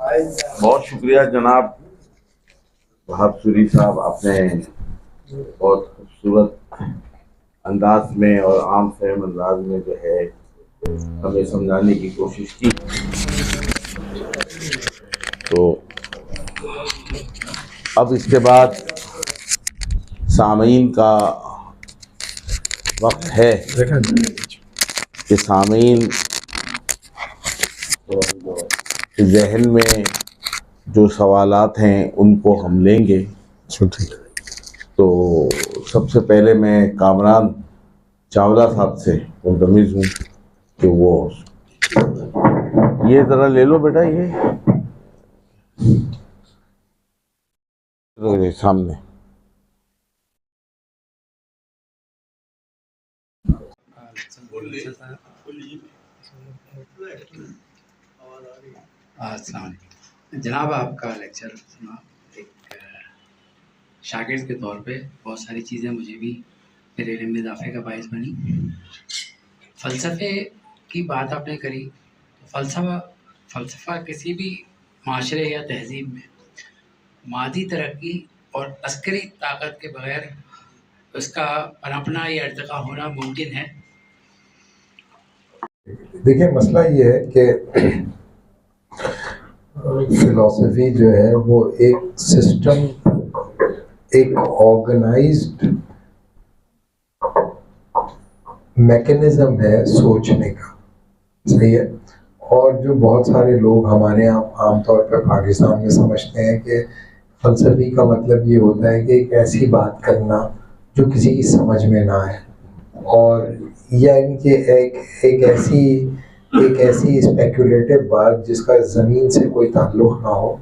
बहुत शुक्रिया जनाब वहाब सूरी साहब, आपने बहुत खूबसूरत अंदाज में और आम फहम अंदाज में जो है हमें समझाने की कोशिश की। तो अब इसके बाद सामीन का वक्त है कि सामीन जहन में जो सवालात हैं उनको हम लेंगे। तो सबसे पहले मैं कामरान चावला साहब से मुंतज़िर हूँ कि वो ये ज़रा ले लो बेटा, ये सामने। जनाब, आपका लेक्चर सुना एक शागिर्द के तौर पे बहुत सारी चीज़ें मुझे भी मेरे इल्म में इजाफे का बायस बनी। फ़लसफ़े की बात आपने करी तो फ़लसफ़ा किसी भी माशरे या तहज़ीब में मादी तरक्की और अस्करी ताकत के बगैर उसका पनपना या इर्तिक़ा होना मुमकिन है। देखिए, मसला ये है कि फिलॉसफी जो है वो एक सिस्टम, एक ऑर्गेनाइज्ड मैकेनिज्म है सोचने का, सही है। और जो बहुत सारे लोग हमारे यहाँ आमतौर पर पाकिस्तान में समझते हैं कि फ़लसफ़ी का मतलब ये होता है कि एक ऐसी बात करना जो किसी की समझ में ना आए, और यानी कि एक ऐसी स्पेकुलेटिव बात जिसका ज़मीन से कोई ताल्लुक़ ना हो।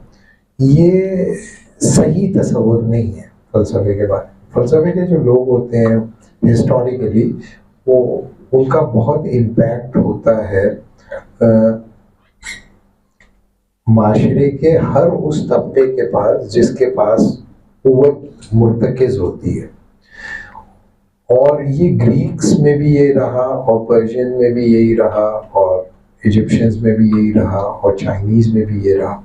ये सही तस्वुर नहीं है फ़लसफ़े के बारे में। फ़लसफ़े के जो लोग होते हैं हिस्टोरिकली, वो उनका बहुत इम्पैक्ट होता है माशरे के हर उस तबके के पास जिसके पास क़ुव्वत मुर्तकिज़ होती है। और ये ग्रीक्स में भी ये रहा, और पर्शियन में भी यही रहा, और इजिप्शियंस में भी यही रहा, और चाइनीज़ में भी ये रहा,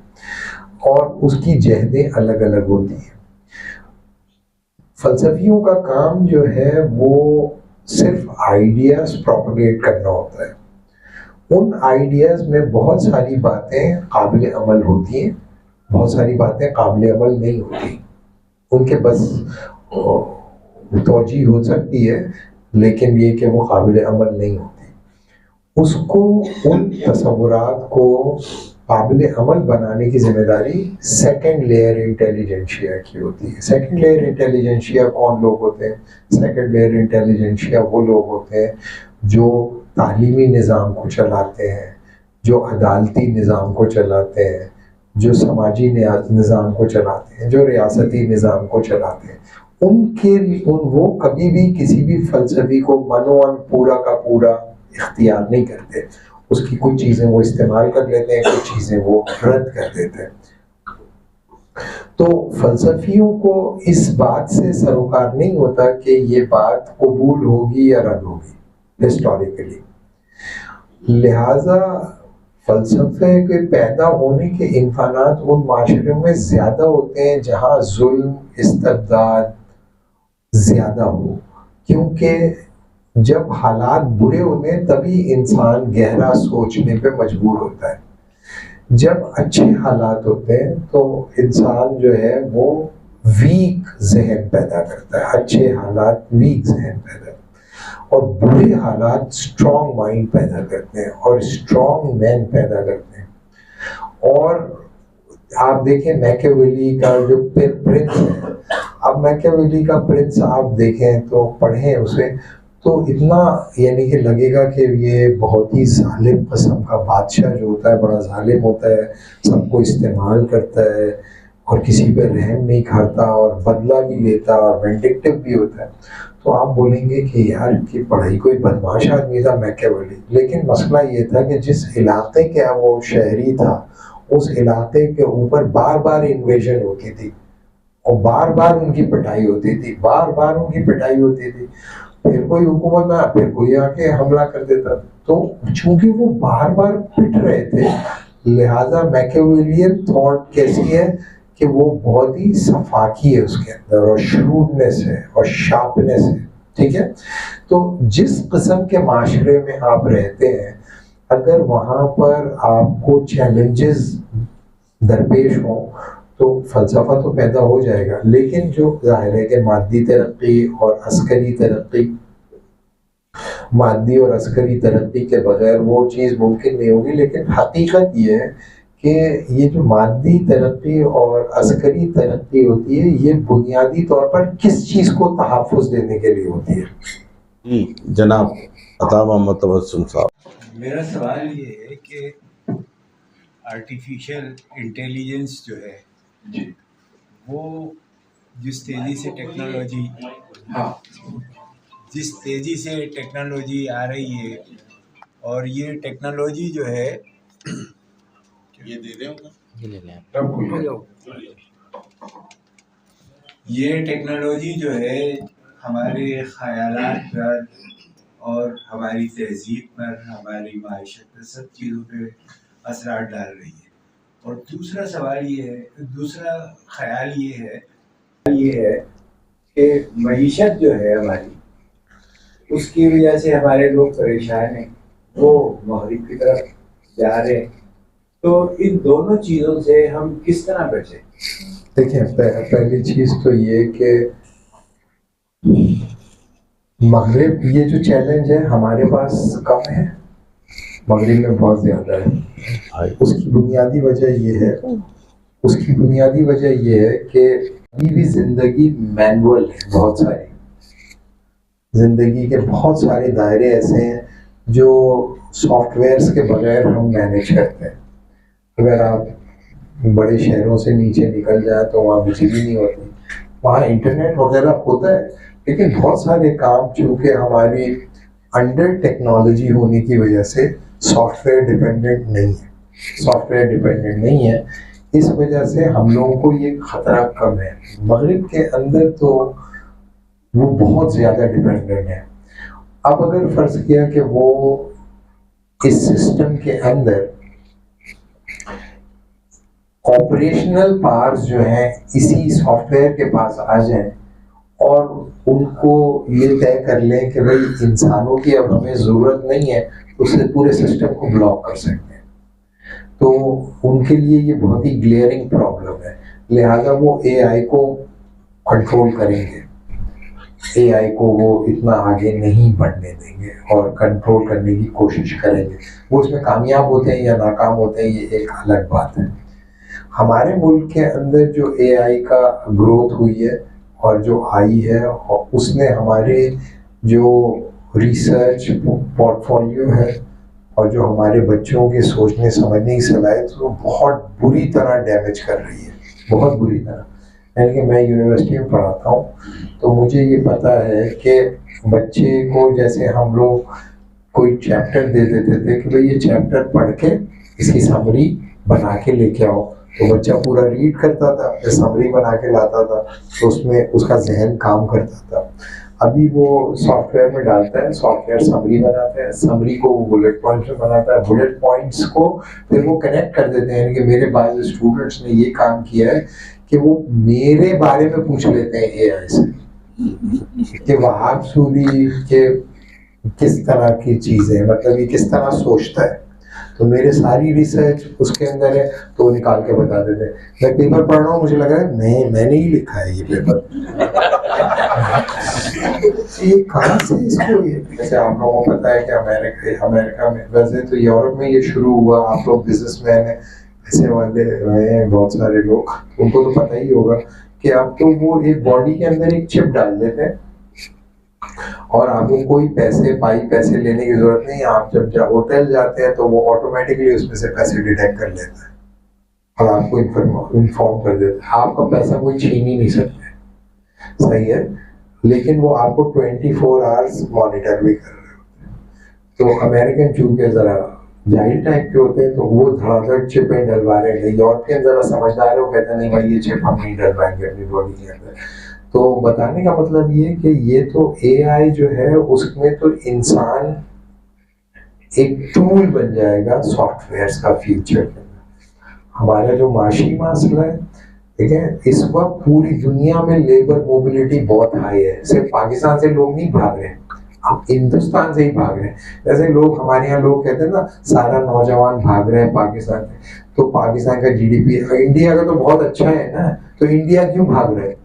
और उसकी जहदें अलग अलग होती हैं। फ़लसफ़ियों का काम जो है वो सिर्फ आइडियाज़ प्रोपगेट करना होता है। उन आइडियाज़ में बहुत सारी बातें काबिल अमल होती हैं, बहुत सारी बातें काबिल अमल नहीं होती। उनके बस तौजीह हो सकती है, लेकिन ये कि वो काबिल अमल नहीं होती। उसको, उन तसव्वुरात को काबिल अमल बनाने की ज़िम्मेदारी सेकंड लेयर इंटेलिजेंशिया की होती है। सेकंड लेयर इंटेलिजेंशिया कौन लोग होते हैं? सेकंड लेयर इंटेलिजेंशिया वो लोग होते हैं जो तालीमी निज़ाम को चलाते हैं, जो अदालती निज़ाम को चलाते हैं, जो समाजी निज़ाम को चलाते हैं, जो रियासती निज़ाम को चलाते हैं। वो कभी भी किसी भी फ़लसफ़ी को मनोअन पूरा का पूरा इख्तियार नहीं करते। उसकी कुछ चीज़ें वो इस्तेमाल कर लेते हैं, कुछ चीज़ें वो रद्द कर देते हैं। तो फ़लसफ़ियों को इस बात से सरोकार नहीं होता कि ये बात कबूल होगी या रद्द होगी हिस्टोरिकली। लिहाजा फ़लसफ़े के पैदा होने के इम्कानात उन माशरों में ज़्यादा होते हैं जहाँ जुल्म, इस्तिबदाद ज़्यादा हो, क्योंकि जब हालात बुरे होते हैं तभी इंसान गहरा सोचने पे मजबूर होता है। जब अच्छे हालात होते हैं तो इंसान जो है वो वीक जहन पैदा करता है। अच्छे हालात वीक जहन पैदा करते हैं, और बुरे हालात स्ट्रॉन्ग माइंड पैदा करते हैं, और स्ट्रॉन्ग मैन पैदा करते हैं। और आप देखें मैकियावेली का जो प्रिंस है, अब मैकियावेली का प्रिंस आप देखें तो पढ़ें उसे, तो इतना यानी कि लगेगा कि ये बहुत ही जालिम किस्म का बादशाह जो होता है, बड़ा जालिम होता है, सबको इस्तेमाल करता है और किसी पे रहम नहीं खाता और बदला भी लेता और विंडिक्टिव भी होता है। तो आप बोलेंगे कि यार की पढ़ाई कोई बदमाश आदमी था मैकियावेली। लेकिन मसला ये था कि जिस इलाके का वो शहरी था, उस इलाके के ऊपर बार बार इन्वेजन होती थी और बार बार उनकी पिटाई होती थी, बार बार उनकी पिटाई होती थी। फिर कोई हुकूमत में फिर कोई आके हमला कर देता। तो चूंकि वो बार बार पिट रहे थे, लिहाजा मैकियावेलियन थॉट कैसी है कि वो बहुत ही सफाकी है उसके अंदर, और श्रूडनेस है और शार्पनेस है, ठीक है। तो जिस किस्म के माशरे में आप रहते हैं, अगर वहाँ पर आपको चैलेंजेस दरपेश हों तो फलसफा तो पैदा हो जाएगा, लेकिन जो जाहिर है कि मादी तरक्की और अस्करी तरक्की, मादी और अस्करी तरक्की के बगैर वो चीज़ मुमकिन नहीं होगी। लेकिन हकीकत ये है कि ये जो मादी तरक्की और अस्करी तरक्की होती है, ये बुनियादी तौर पर किस चीज़ को तहफ़्फ़ुज़ देने के लिए होती है? जी जनाब अता मोहम्मद तबस्सुम साहब, मेरा सवाल ये है कि आर्टिफिशियल इंटेलिजेंस जो है वो जिस तेज़ी से टेक्नोलॉजी जिस तेज़ी से टेक्नोलॉजी आ रही है, और ये टेक्नोलॉजी जो है ये दे दें ये टेक्नोलॉजी जो है हमारे ख़यालात पर और हमारी तहज़ीब पर, हमारी माइशत पर, सब चीज़ों पे असरात डाल रही है। और दूसरा सवाल ये है, दूसरा ख्याल ये है कि मईशत जो है हमारी, उसकी वजह से हमारे लोग परेशान हैं, वो मगरिब की तरफ जा रहे हैं। तो इन दोनों चीज़ों से हम किस तरह बचें? देखिए, पहली चीज़ तो ये कि मगरिब, ये जो चैलेंज है हमारे पास कम है, मगरिब में बहुत ज़्यादा है। उसकी बुनियादी वजह ये है कि अभी भी ज़िंदगी मैनुअल है। बहुत सारी ज़िंदगी के बहुत सारे दायरे ऐसे हैं जो सॉफ्टवेयर्स के बगैर हम मैनेज करते हैं। अगर आप बड़े शहरों से नीचे निकल जाए तो वहाँ बिजली नहीं होती, वहाँ इंटरनेट वगैरह होता है, लेकिन बहुत सारे काम चूँकि हमारी अंडर टेक्नोलॉजी होने की वजह से सॉफ्टवेयर डिपेंडेंट नहीं है। इस वजह से हम लोगों को ये खतरा कम है। मगरिब के अंदर तो वो बहुत ज़्यादा डिपेंडेंट है। अब अगर फ़र्ज़ किया कि वो इस सिस्टम के अंदर ऑपरेशनल पार्ट्स जो हैं इसी सॉफ्टवेयर के पास आ जाएं और उनको ये तय कर लें कि भाई इंसानों की अब हमें ज़रूरत नहीं है, तो उससे पूरे सिस्टम को ब्लॉक कर सकते हैं, तो उनके लिए ये बहुत ही ग्लेयरिंग प्रॉब्लम है। लिहाजा वो एआई को कंट्रोल करेंगे, एआई को वो इतना आगे नहीं बढ़ने देंगे और कंट्रोल करने की कोशिश करेंगे। वो उसमें कामयाब होते हैं या नाकाम होते हैं, ये एक अलग बात है। हमारे मुल्क के अंदर जो एआई का ग्रोथ हुई है और जो आई है, और उसने हमारे जो रिसर्च पोर्टफोलियो है और जो हमारे बच्चों के सोचने समझने की सलाहियत को बहुत बुरी तरह डैमेज कर रही है, बहुत बुरी तरह। यानी कि मैं यूनिवर्सिटी में पढ़ाता हूँ, तो मुझे ये पता है कि बच्चे को जैसे हम लोग कोई चैप्टर दे देते थे कि भाई ये चैप्टर पढ़ के इसकी समरी बना के लेके आओ, तो बच्चा पूरा रीड करता था, फिर समरी बना के लाता था, तो उसमें उसका जहन काम करता था। अभी वो सॉफ्टवेयर में डालता है, सॉफ्टवेयर समरी बनाता है, समरी को वो बुलेट पॉइंट्स में बनाता है, बुलेट पॉइंट्स को फिर वो कनेक्ट कर देते हैं। यानी कि मेरे पास स्टूडेंट्स ने ये काम किया है कि वो मेरे बारे में पूछ लेते हैं एआई से कि वहाब सूरी के किस तरह की चीज़ें, मतलब ये किस तरह सोचता है, तो मेरे सारी रिसर्च उसके अंदर है, तो वो निकाल के बता देते हैं। मैं पेपर पढ़ रहा हूँ, मुझे लग रहा है मैंने ही लिखा है ये पेपर। ये कहाँ से इसको, ये जैसे आप लोगों को पता है कि अमेरिका में, वैसे तो यूरोप में ये शुरू हुआ, आप लोग बिजनेसमैन हैं, ऐसे वाले हैं बहुत सारे लोग, उनको तो पता ही होगा कि अब तो वो एक बॉडी के अंदर एक चिप डाल देते हैं और आपको कोई पैसे लेने की जरूरत नहीं। आप जब होटल जाते हैं तो वो ऑटोमेटिकली उसमें से पैसे डिटेक्ट कर लेता है और आपको इन्फॉर्म कर देता है। आपका पैसा कोई छीन ही नहीं सकता, सही है, लेकिन वो आपको 24 आवर्स मॉनिटर भी कर रहे होते हैं। तो अमेरिकन चूंकि जरा जाहिल टाइप के होते हैं, तो वो धड़ाधड़ चिपें डलवा रहे हैं। यूरोपियन जरा समझदार है, वो कहते हैं नहीं भाई ये चिप हम नहीं डलवाएंगे अपनी बॉडी के अंदर। तो बताने का मतलब ये कि ये तो एआई जो है उसमें तो इंसान एक टूल बन जाएगा सॉफ्टवेयर्स का फ्यूचर में। हमारा जो माशी मसला है, ठीक है, इस वक्त पूरी दुनिया में लेबर मोबिलिटी बहुत हाई है। सिर्फ पाकिस्तान से लोग नहीं भाग रहे, अब हिंदुस्तान से ही भाग रहे हैं। जैसे लोग हमारे यहाँ लोग कहते हैं ना, सारा नौजवान भाग रहे हैं पाकिस्तान से, तो पाकिस्तान का जीडीपी इंडिया का तो बहुत अच्छा है ना, तो इंडिया क्यों भाग रहे हैं?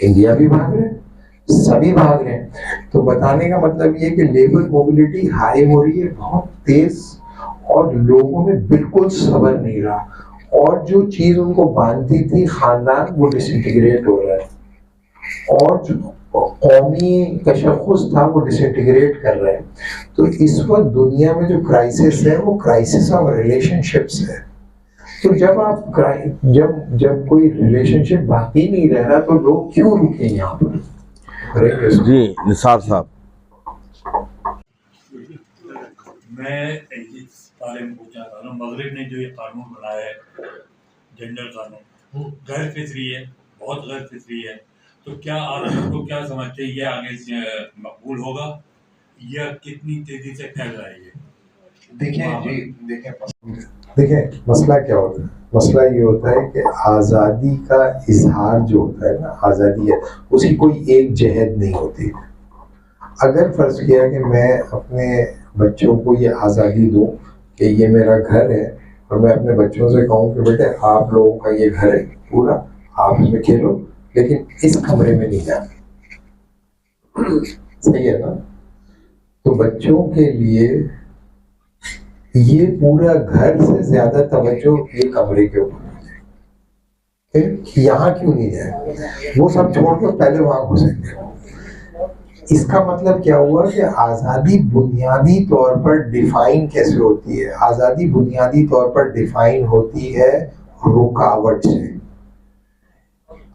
इंडिया भी भाग रहे हैं, सभी भाग रहे हैं। तो बताने का मतलब ये कि लेबर मोबिलिटी हाई हो रही है बहुत तेज, और लोगों में बिल्कुल सब्र नहीं रहा, और जो चीज उनको बांधती थी खानदान, वो डिसइंटीग्रेट हो रहा है, और जो कौमी तशख़्ख़ुस था वो डिसइंटीग्रेट कर रहे हैं। तो इस वक्त दुनिया में जो क्राइसिस है वो क्राइसिस ऑफ रिलेशनशिप्स है। तो जब कोई रिलेशनशिप बाकी नहीं रह रहा, तो लोग क्यों रुके यहाँ पर? जी निसार साहब। मैं इस बारे में पूछना चाह रहा हूँ, मगरिब ने जो ये कानून बनाया है, जेंडर कानून, वो गैर फितरी है, बहुत गैर फितरी है। तो क्या आप लोग क्या समझते हैं, ये आगे से मकबूल होगा या कितनी तेजी से फैल रहा है ये? देखिए मसला क्या होता है, मसला ये होता है कि आज़ादी का इजहार जो होता है ना, आज़ादी है, उसकी कोई एक जहद नहीं होती। अगर फर्ज किया कि मैं अपने बच्चों को ये आज़ादी दूं कि ये मेरा घर है, और मैं अपने बच्चों से कहूँ कि बेटे आप लोगों का ये घर है पूरा, आप इसमें खेलो, लेकिन इस कमरे में नहीं जाना, सही है ना? तो बच्चों के लिए ये पूरा घर से ज्यादा तवज्जो ये कमरे के ऊपर है। यहाँ क्यों नहीं जाए? वो सब छोड़कर पहले वहां घुसेंगे। इसका मतलब क्या हुआ कि आज़ादी बुनियादी तौर पर डिफाइन कैसे होती है? आज़ादी बुनियादी तौर पर डिफाइन होती है रुकावट से।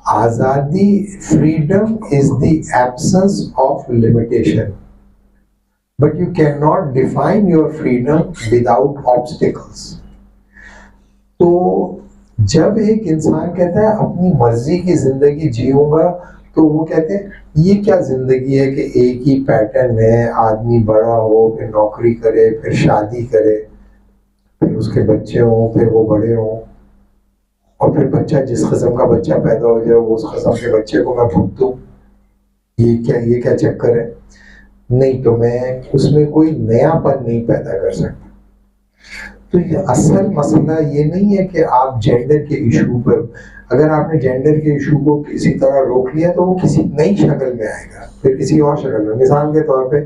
आज़ादी, freedom is the absence of limitation, but you can not define your freedom without obstacles. तो जब एक इंसान कहता है अपनी मर्जी की जिंदगी जीऊंगा, तो वो कहते हैं ये क्या जिंदगी है कि एक ही पैटर्न है, आदमी बड़ा हो, फिर नौकरी करे, फिर शादी करे, फिर उसके बच्चे हों, फिर वो बड़े हों, और फिर बच्चा जिस किस्म का बच्चा पैदा हो जाए उस किस्म के बच्चे को मैं भुगतूं। ये क्या चक्कर है? नहीं, तो मैं उसमें कोई नयापन नहीं पैदा कर सकता। तो ये असल मसला ये नहीं है कि आप जेंडर के इशू पर, अगर आपने जेंडर के इशू को किसी तरह रोक लिया तो वो किसी नई शक्ल में आएगा, फिर किसी और शक्ल में। मिसाल के तौर पे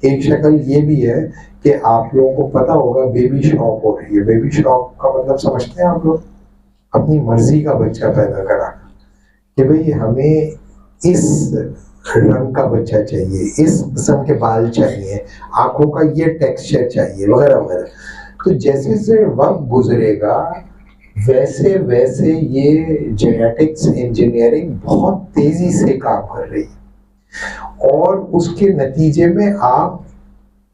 एक शक्ल ये भी है कि आप लोगों को पता होगा बेबी शॉक हो रही है। बेबी शॉक का मतलब समझते हैं आप लोग? अपनी मर्जी का बच्चा पैदा कराना, कि भाई हमें इस रंग का बच्चा चाहिए, इस किस्म के बाल चाहिए, आंखों का ये टेक्सचर चाहिए, वगैरह वगैरह। तो जैसे जैसे वक्त गुजरेगा वैसे वैसे ये जेनेटिक्स इंजीनियरिंग बहुत तेजी से काम कर रही है, और उसके नतीजे में आप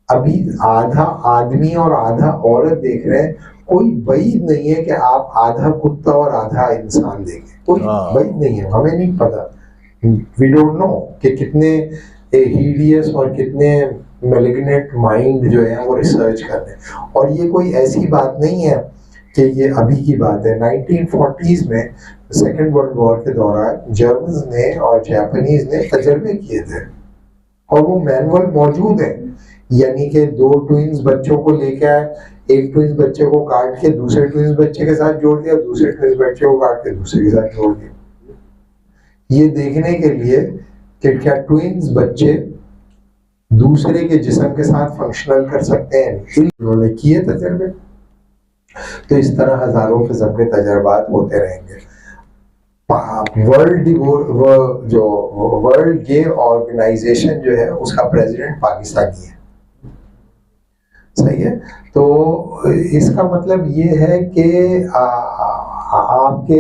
अभी आधा आदमी और आधा औरत देख रहे हैं। कोई बईद नहीं है कि आप आधा कुत्ता और आधा इंसान देखें, कोई बईद नहीं है। हमें नहीं पता, वी डोंट नो कि कितने हीडियस और कितने मैलिग्नेंट माइंड जो है वो रिसर्च कर रहे हैं। और ये कोई ऐसी बात नहीं है कि ये अभी की बात है। 1940s में सेकेंड वर्ल्ड वॉर के दौरान जर्मन्स ने और जापानीज ने तजर्बे किए थे, और वो मैनुअल मौजूद है। यानी कि दो ट्विंस बच्चों को लेके आए, एक ट्विंस बच्चे को काट के दूसरे ट्विंस बच्चे के साथ जोड़ दिया, दूसरे ट्विंस बच्चे को काट के दूसरे के साथ जोड़ दिया, ये देखने के लिए कि क्या ट्विंस बच्चे दूसरे के जिस्म के साथ फंक्शनल कर सकते हैं। उन्होंने किए तजर्बे। तो इस तरह हजारों किस्म के तजर्बात होते रहेंगे। वर्ल्ड गे ऑर्गेनाइजेशन जो है उसका प्रेसिडेंट पाकिस्तानी है, सही है। तो इसका मतलब ये है कि आपके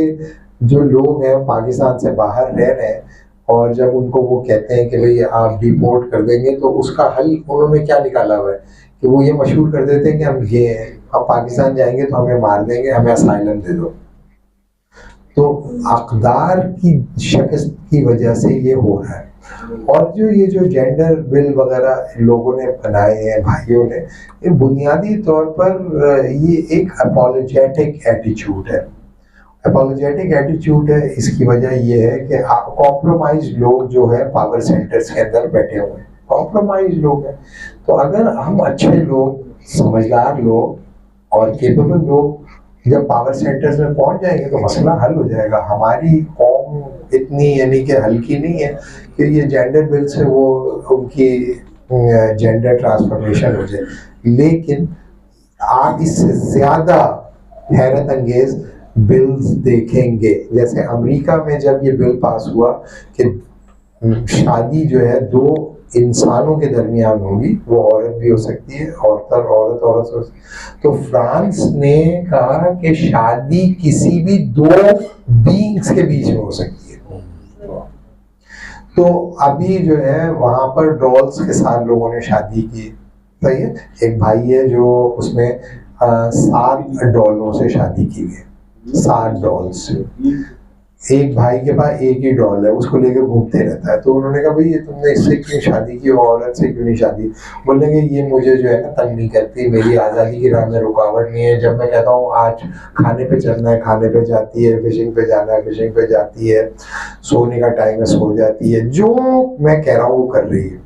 जो लोग हैं पाकिस्तान से बाहर रह रहे हैं, और जब उनको वो कहते हैं कि भाई आप डिपोर्ट कर देंगे, तो उसका हल उन्होंने क्या निकाला हुआ है कि वो ये मशहूर कर देते हैं कि हम गे हैं, हम पाकिस्तान जाएंगे तो हमें मार देंगे, हमें असाइलम दे दो। तो अक़दार की शिकस्त की वजह से ये हो रहा है। और ये जो जेंडर बिल वगैरह लोगों ने बनाए हैं, भाइयों ने, ये बुनियादी तौर पर ये एक अपॉलोजेटिक एटीट्यूड है। अपॉलोजेटिक एटीट्यूड है, इसकी वजह ये है कि कॉम्प्रोमाइज लोग जो है पावर सेंटर्स के अंदर बैठे हुए हैं, कॉम्प्रोमाइज लोग हैं। तो अगर हम अच्छे लोग, समझदार लोग और केपेबल लोग जब पावर सेंटर्स में पहुंच जाएंगे तो मसला हल हो जाएगा। हमारी कौम इतनी यानी कि हल्की नहीं है कि ये जेंडर बिल से वो उनकी जेंडर ट्रांसफॉर्मेशन हो जाए। लेकिन आप इससे ज़्यादा हैरत अंगेज बिल्स देखेंगे। जैसे अमेरिका में जब ये बिल पास हुआ कि शादी जो है दो इंसानों के दरमियान होगी, वो औरत भी हो सकती है, औरत हो सकती है, तो फ्रांस ने कहा कि शादी किसी भी दो बीइंग्स के बीच में हो सकती है। तो अभी जो है वहां पर डॉल्स के साथ लोगों ने शादी की। सही है, एक भाई है जो उसमें 7 डॉलों से शादी की है, 7 डॉल्स से। एक भाई के पास एक ही डॉल है, उसको लेकर घूमते रहता है। तो उन्होंने कहा भाई ये तुमने इससे क्यों शादी की, औरत से क्यों नहीं शादी? बोलने के ये मुझे जो है ना तंग नहीं करती, मेरी आज़ादी की राह में रुकावट नहीं है। जब मैं कहता हूँ आज खाने पे चलना है, खाने पे जाती है, फिशिंग पे जाना है, फिशिंग पे जाती है, सोने का टाइम है, सो जाती है, जो मैं कह रहा हूँ वो कर रही है।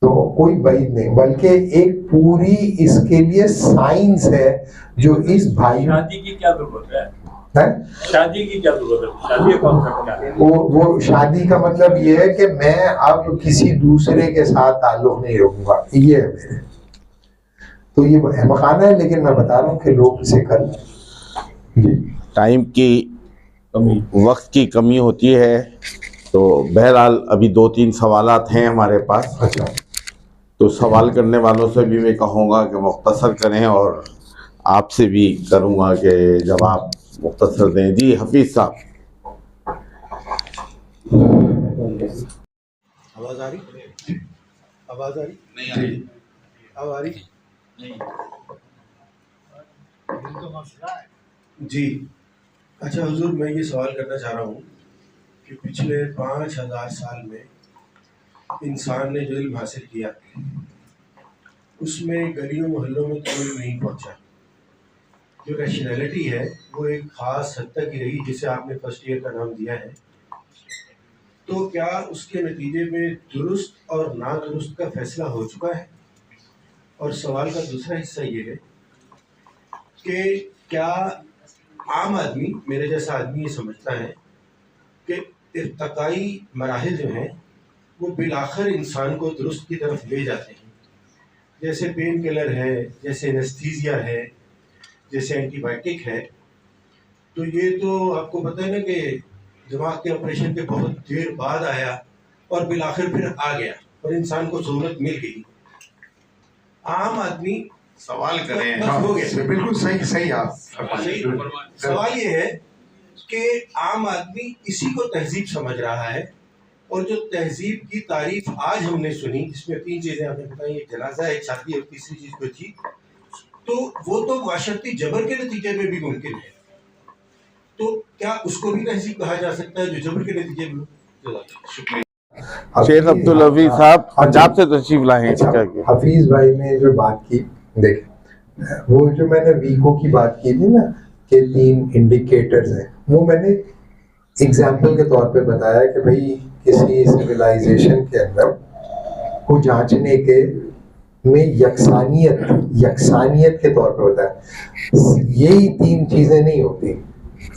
तो कोई वईद नहीं, बल्कि एक पूरी इसके लिए साइंस है जो इस भाई शादी की क्या जरूरत है? शादी की क्या जरूरत है? शादी कौन करता है? वो शादी का मतलब ये है कि मैं अब किसी दूसरे के साथ ताल्लुक नहीं रखूंगा, ये है मेरे। तो ये अहमकाना है, लेकिन मैं बता रहा हूँ कि लोग इसे कर जी। टाइम की वक्त की कमी होती है, तो बहरहाल अभी 2-3 सवालात हैं हमारे पास। अच्छा, तो सवाल करने वालों से भी मैं कहूँगा कि मुख्तसर करें, और आपसे भी करूँगा कि जवाब मुख्तसर दें। जी हफीज़ साहब। आवाज़ आ रही? आवाज़ आ रही? नहीं आ रही। अब आ रही? नहीं। जी अच्छा हुजूर, मैं ये सवाल करना चाह रहा हूँ कि पिछले 5000 साल में इंसान ने जो इल्म हासिल किया उसमें गलियों मोहल्लों में कोई नहीं पहुँचा। जो रैशनैलिटी है वो एक ख़ास हद तक ही रही, जिसे आपने फर्स्ट ईयर का नाम दिया है। तो क्या उसके नतीजे में दुरुस्त और नादुरुस्त का फैसला हो चुका है? और सवाल का दूसरा हिस्सा ये है कि क्या आम आदमी, मेरे जैसा आदमी, ये समझता है कि इर्तकाई मराहिल जो हैं वो बिलाखिर इंसान को दुरुस्त की तरफ ले जाते हैं, जैसे पेन किलर है, जैसे एनेस्थीसिया है, जैसे एंटीबायोटिक है। तो ये तो आपको पता है ना कि दिमाग के ऑपरेशन के बहुत देर बाद आया और बिलाखिर फिर आ गया और इंसान को सहूलत मिल गई। आम आदमी सवाल करें, हो गया। बिल्कुल सही आप सही। सवाल ये है कि आम आदमी इसी को तहजीब समझ रहा है, और जो तहजीब की तारीफ आज हमने सुनी, जिसमें 3 चीजें आपने बताई, एक जनाजा, एक शादी और तीसरी चीज को थी, तो वो तो वाशर्ती जबर के नतीजे में भी मुमकिन है। तो क्या उसको भी तहजीब कहा जा सकता है जो जबर के नतीजे में? शुक्रिया। शेख अब्दुल हफीज साहब पंजाब से तशरीफ लाए हैं। हफीज भाई ने जो बात की, देखें वो जो मैंने वीको की बात की थी ना कि 3 इंडिकेटर्स हैं, वो मैंने एग्जाम्पल के तौर पे बताया कि भाई किसी सिविलाइजेशन के अंदर को जांचने के में यकसानियत के तौर पे होता है। यही 3 चीज़ें नहीं होती,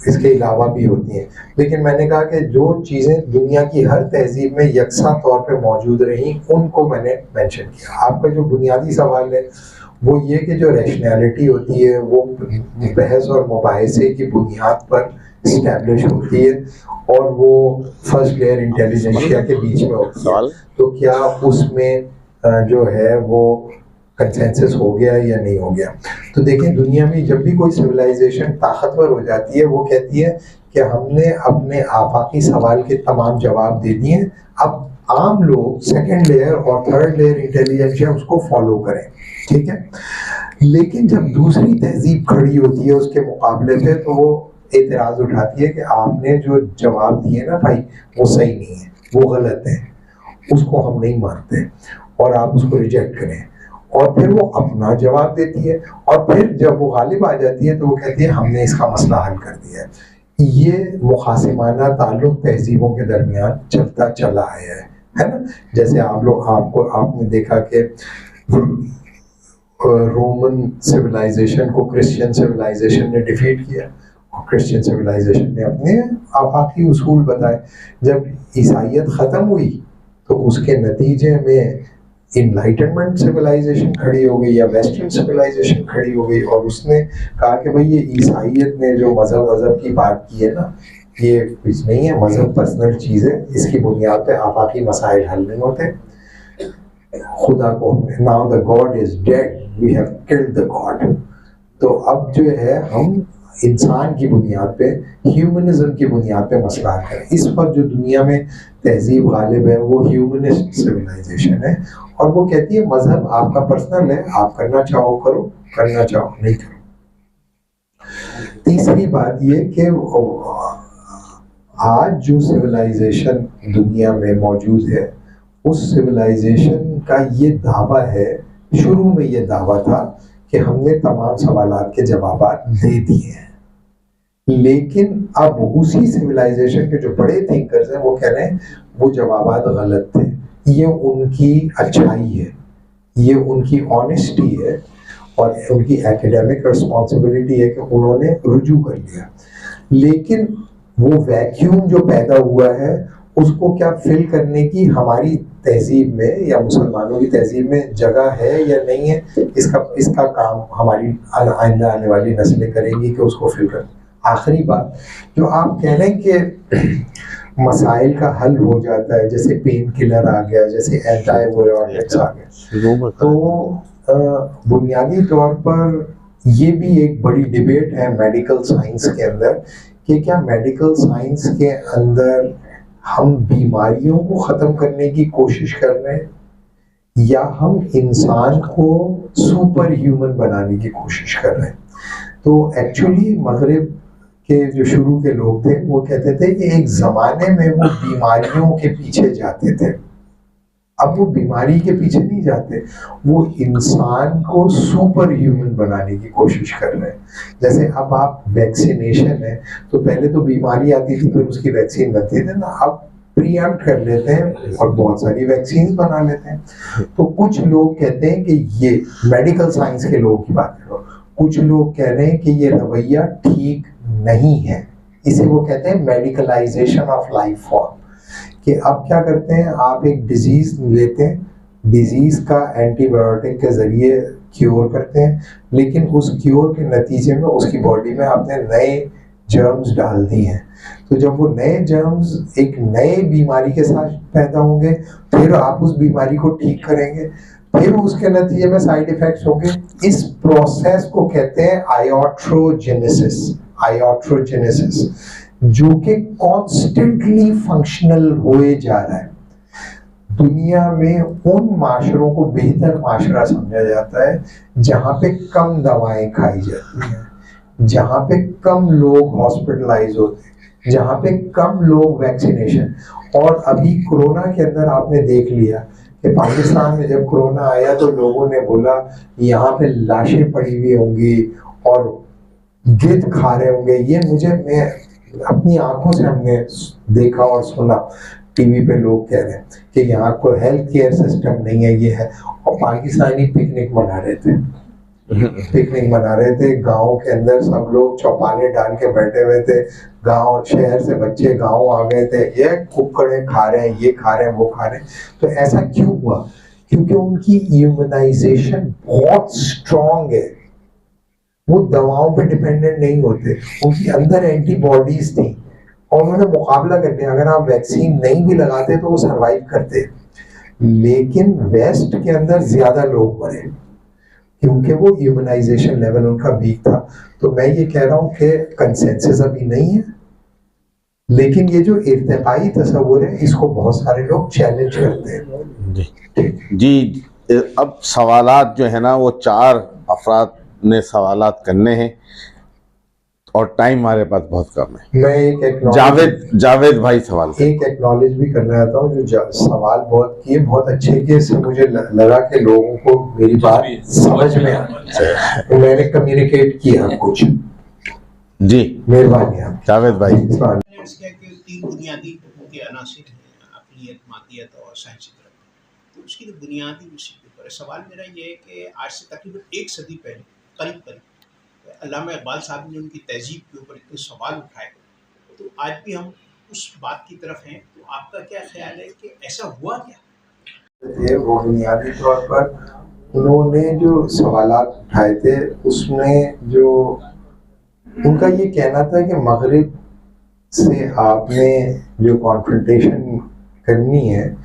इसके अलावा भी होती हैं। लेकिन मैंने कहा कि जो चीज़ें दुनिया की हर तहजीब में यकसा तौर पे मौजूद रहीं, उनको मैंने मेंशन किया। आपका जो बुनियादी सवाल है वो ये कि जो रैशनैलिटी होती है वो बहस और मुबाहिसे की बुनियाद पर इस्टेब्लिश होती है, और वो फर्स्ट लेयर इंटेलिजेंशिया के बीच में होती है। तो क्या उसमें जो है वो कंसेंसस हो गया या नहीं हो गया? तो देखें, दुनिया में जब भी कोई सिविलाइजेशन ताकतवर हो जाती है वो कहती है कि हमने अपने आफाकी सवाल के तमाम जवाब दे दिए, अब आम लोग सेकंड लेयर और थर्ड लेयर इंटेलिजेंशिया उसको फॉलो करें। ठीक है, लेकिन जब दूसरी तहजीब खड़ी होती है उसके मुकाबले पे, तो वो एतराज़ उठाती है कि आपने जो जवाब दिए ना भाई वो सही नहीं है, वो गलत है। उसको हम नहीं मानते और आप उसको रिजेक्ट करें, और फिर वो अपना जवाब देती है, और फिर जब वो गालिब आ जाती है तो वो कहती है हमने इसका मसला हल कर दिया है। ये मुखासिमाना ताल्लुक तहजीबों के दरमियान चलता चला आया है ना। जैसे आपने देखा कि रोमन सिविलाइजेशन को क्रिश्चियन सिविलाइजेशन ने डिफीट किया, और क्रिश्चियन सिविलाइजेशन ने अपने आफाकी उसूल बताए। जब ईसाइयत ख़त्म हुई तो उसके नतीजे में इनलाइटनमेंट सिविलाइजेशन खड़ी हो गई या वेस्टर्न सिविलाइजेशन खड़ी हो गई, और उसने कहा कि भाई ये ईसाइयत ने जो मजहब की बात की है ना, ये कुछ नहीं है, मजहब पर्सनल चीज़ है, इसकी बुनियाद पे आफाकी मसाइल हल नहीं होते। खुदा को now the God is dead, we have killed the God. तो अब जो है हम इंसान की बुनियाद पे, ह्यूमनिज्म की बुनियाद पे मसला है। इस वक्त जो दुनिया में तहजीब गालिब है वो ह्यूमनिस्ट सिविलाइजेशन है, और वो कहती है मजहब आपका पर्सनल है, आप करना चाहो करो, करना चाहो नहीं करो। तीसरी बात ये कि आज जो सिविलाइजेशन दुनिया में मौजूद है, उस सिविलाइजेशन का ये दावा है, शुरू में ये दावा था कि हमने तमाम सवालात के जवाब दे दिए हैं, लेकिन अब उसी सिविलाइजेशन के जो बड़े थिंकर्स हैं वो कह रहे हैं वो जवाबात गलत थे। ये उनकी अच्छाई है, ये उनकी ऑनेस्टी है, और उनकी एकेडमिक रिस्पॉन्सिबिलिटी है कि उन्होंने रुजू कर लिया। लेकिन वो वैक्यूम जो पैदा हुआ है उसको क्या फिल करने की हमारी तहजीब में या मुसलमानों की तहजीब में जगह है या नहीं है, इसका काम हमारी आने वाली नस्लें करेंगी कि उसको फिल कर। आखिरी बात जो आप कह रहे हैं कि मसाइल का हल हो जाता है, जैसे पेन किलर आ गया, जैसे एंटीबायोटिक्स आ गया, तो बुनियादी तौर पर ये भी एक बड़ी डिबेट है मेडिकल साइंस के अंदर कि क्या मेडिकल साइंस के अंदर हम बीमारियों को ख़त्म करने की कोशिश कर रहे हैं या हम इंसान को सुपर ह्यूमन बनाने की कोशिश कर रहे हैं। तो एक्चुअली मगरिब के जो शुरू के लोग थे वो कहते थे कि एक ज़माने में वो बीमारियों के पीछे जाते थे, अब वो बीमारी के पीछे नहीं जाते, वो इंसान को सुपर ह्यूमन बनाने की कोशिश कर रहे हैं। जैसे अब आप वैक्सीनेशन है, तो पहले तो बीमारी आती थी फिर उसकी वैक्सीन बनती थी ना, अब प्रीएम्प्ट कर लेते हैं और बहुत सारी वैक्सीन बना लेते हैं। तो कुछ लोग कहते हैं कि ये मेडिकल साइंस के लोगों की बात करो, कुछ लोग कह रहे हैं कि ये रवैया ठीक नहीं है, इसे वो कहते हैं मेडिकलाइजेशन ऑफ लाइफ फॉर्म। कि अब क्या करते हैं, आप एक डिजीज लेते हैं, डिजीज का एंटीबायोटिक के जरिए क्योर करते हैं, लेकिन उस क्योर के नतीजे में उसकी बॉडी में आपने नए जर्म्स डाल दिए हैं। तो जब वो नए जर्म्स एक नए बीमारी के साथ पैदा होंगे, फिर आप उस बीमारी को ठीक करेंगे, फिर उसके नतीजे में साइड इफेक्ट्स होंगे। इस प्रोसेस को कहते हैं आयोट्रोजेनेसिस, जो कि कॉन्स्टेंटली फंक्शनल होए जा रहा है। दुनिया में उन माशरों को बेहतर माशरा समझा जाता है जहाँ पे कम दवाएं खाई जाती हैं, जहाँ पे कम लोग हॉस्पिटलाइज होते हैं, जहाँ पे कम लोग वैक्सीनेशन। और अभी कोरोना के अंदर आपने देख लिया कि पाकिस्तान में जब कोरोना आया तो लोगों ने बोला यहाँ पे लाशें पड़ी हुई होंगी और गिद्ध खा रहे होंगे। ये मैं अपनी आंखों से हमने देखा और सुना, टीवी पे लोग कह रहे हैं कि यहाँ कोई हेल्थ केयर सिस्टम नहीं है, ये है। और पाकिस्तानी पिकनिक मना रहे थे गाँव के अंदर, सब लोग चौपाने डाल के बैठे हुए थे, गांव शहर से बच्चे गांव आ गए थे, ये कुक्कड़े खा रहे हैं, ये खा रहे हैं, वो खा रहे हैं। तो ऐसा क्यों हुआ? क्योंकि उनकी ह्यूमनाइजेशन बहुत स्ट्रॉन्ग है, वो दवाओं पे डिपेंडेंट नहीं होते, उनके अंदर एंटीबॉडीज थी और उन्होंने मुकाबला करते हैं। अगर आप वैक्सीन नहीं भी लगाते तो वो सरवाइव करते। लेकिन वेस्ट के अंदर ज्यादा लोग मरे क्योंकि वो ह्यूमनाइजेशन लेवल उनका वीक था। तो मैं ये कह रहा हूँ कि कंसेंसस अभी नहीं है, लेकिन ये जो इर्तिकाई तस्वुर है इसको बहुत सारे लोग चैलेंज करते हैं। जी, अब सवालात जो है ना वो 4 अफराद ने सवालात करने हैं, और टाइम हमारे पास बहुत कम है। मैं एक जावेद भाई सवाल एक एक्नॉलेज भी करना चाहता हूँ, जो सवाल बहुत किए, बहुत अच्छे किए, इससे मुझे लगा कि लोगों को मेरी बात समझ में आ, तो मैंने कम्युनिकेट किया कुछ। जी मेहरबानी आप जावेद भाई। तीन बुनियादी के अनासिर हैं, अक़लियत, मादियत और साइंसी तरफ। तो उसकी जो बुनियादी उसी के ऊपर है। सवाल मेरा ये है कि आज से तकरीबन 1 सदी पहले करीब अल्लामा इक़बाल साहब ने उनकी तहज़ीब के ऊपर इतने सवाल उठाए, तो आज भी हम उस बात की तरफ हैं। तो आपका क्या ख्याल है कि ऐसा हुआ क्या? वो बुनियादी तौर पर उन्होंने जो सवालात उठाए थे, उसमें जो उनका ये कहना था कि मगरिब से आपने जो कॉन्फ्रंटेशन करनी है,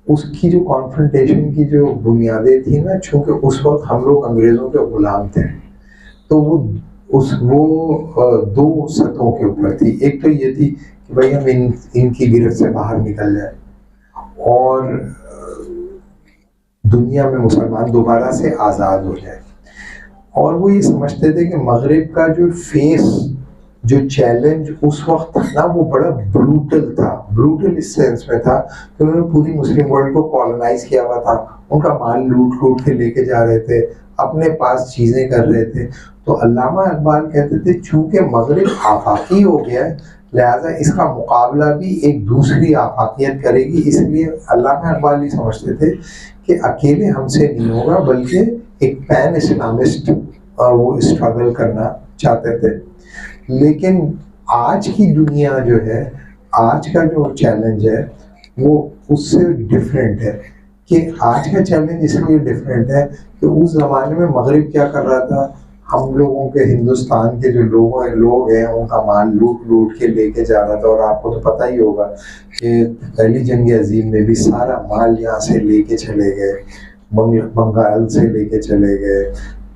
उसकी जो कॉन्फ्रंटेशन की जो बुनियादें थी ना, चूँकि उस वक्त हम लोग अंग्रेज़ों के ग़ुलाम थे, तो वो दो सतहों के ऊपर थी। एक तो ये थी कि भाई हम इनकी गिरफ्त से बाहर निकल जाए और दुनिया में मुसलमान दोबारा से आज़ाद हो जाए। और वो ये समझते थे कि मगरिब का जो चैलेंज उस वक्त था ना, वो बड़ा ब्रूटल था। ब्रूटल इस सेंस में था कि उन्होंने पूरी मुस्लिम वर्ल्ड को कॉलोनाइज किया हुआ था, उनका माल लूट के लेके जा रहे थे, अपने पास चीज़ें कर रहे थे। तो अल्लामा इक़बाल कहते थे चूँकि मगरिब आफाकी हो गया है, लिहाजा इसका मुकाबला भी एक दूसरी आफाकियत करेगी। इसलिए अल्लामा इक़बाल ये समझते थे कि अकेले हमसे नहीं होगा, बल्कि एक पैन इस्लामिस्ट वो स्ट्रगल करना चाहते थे। लेकिन आज की दुनिया जो है, आज का जो चैलेंज है वो उससे डिफरेंट है। कि आज का चैलेंज इसलिए डिफरेंट है कि उस ज़माने में मगरिब क्या कर रहा था, हम लोगों के हिंदुस्तान के जो लोग हैं उनका माल लूट के लेके जा रहा था। और आपको तो पता ही होगा कि पहली जंग अजीम में भी सारा माल यहाँ से लेके चले गए, बंगाल से लेके चले गए,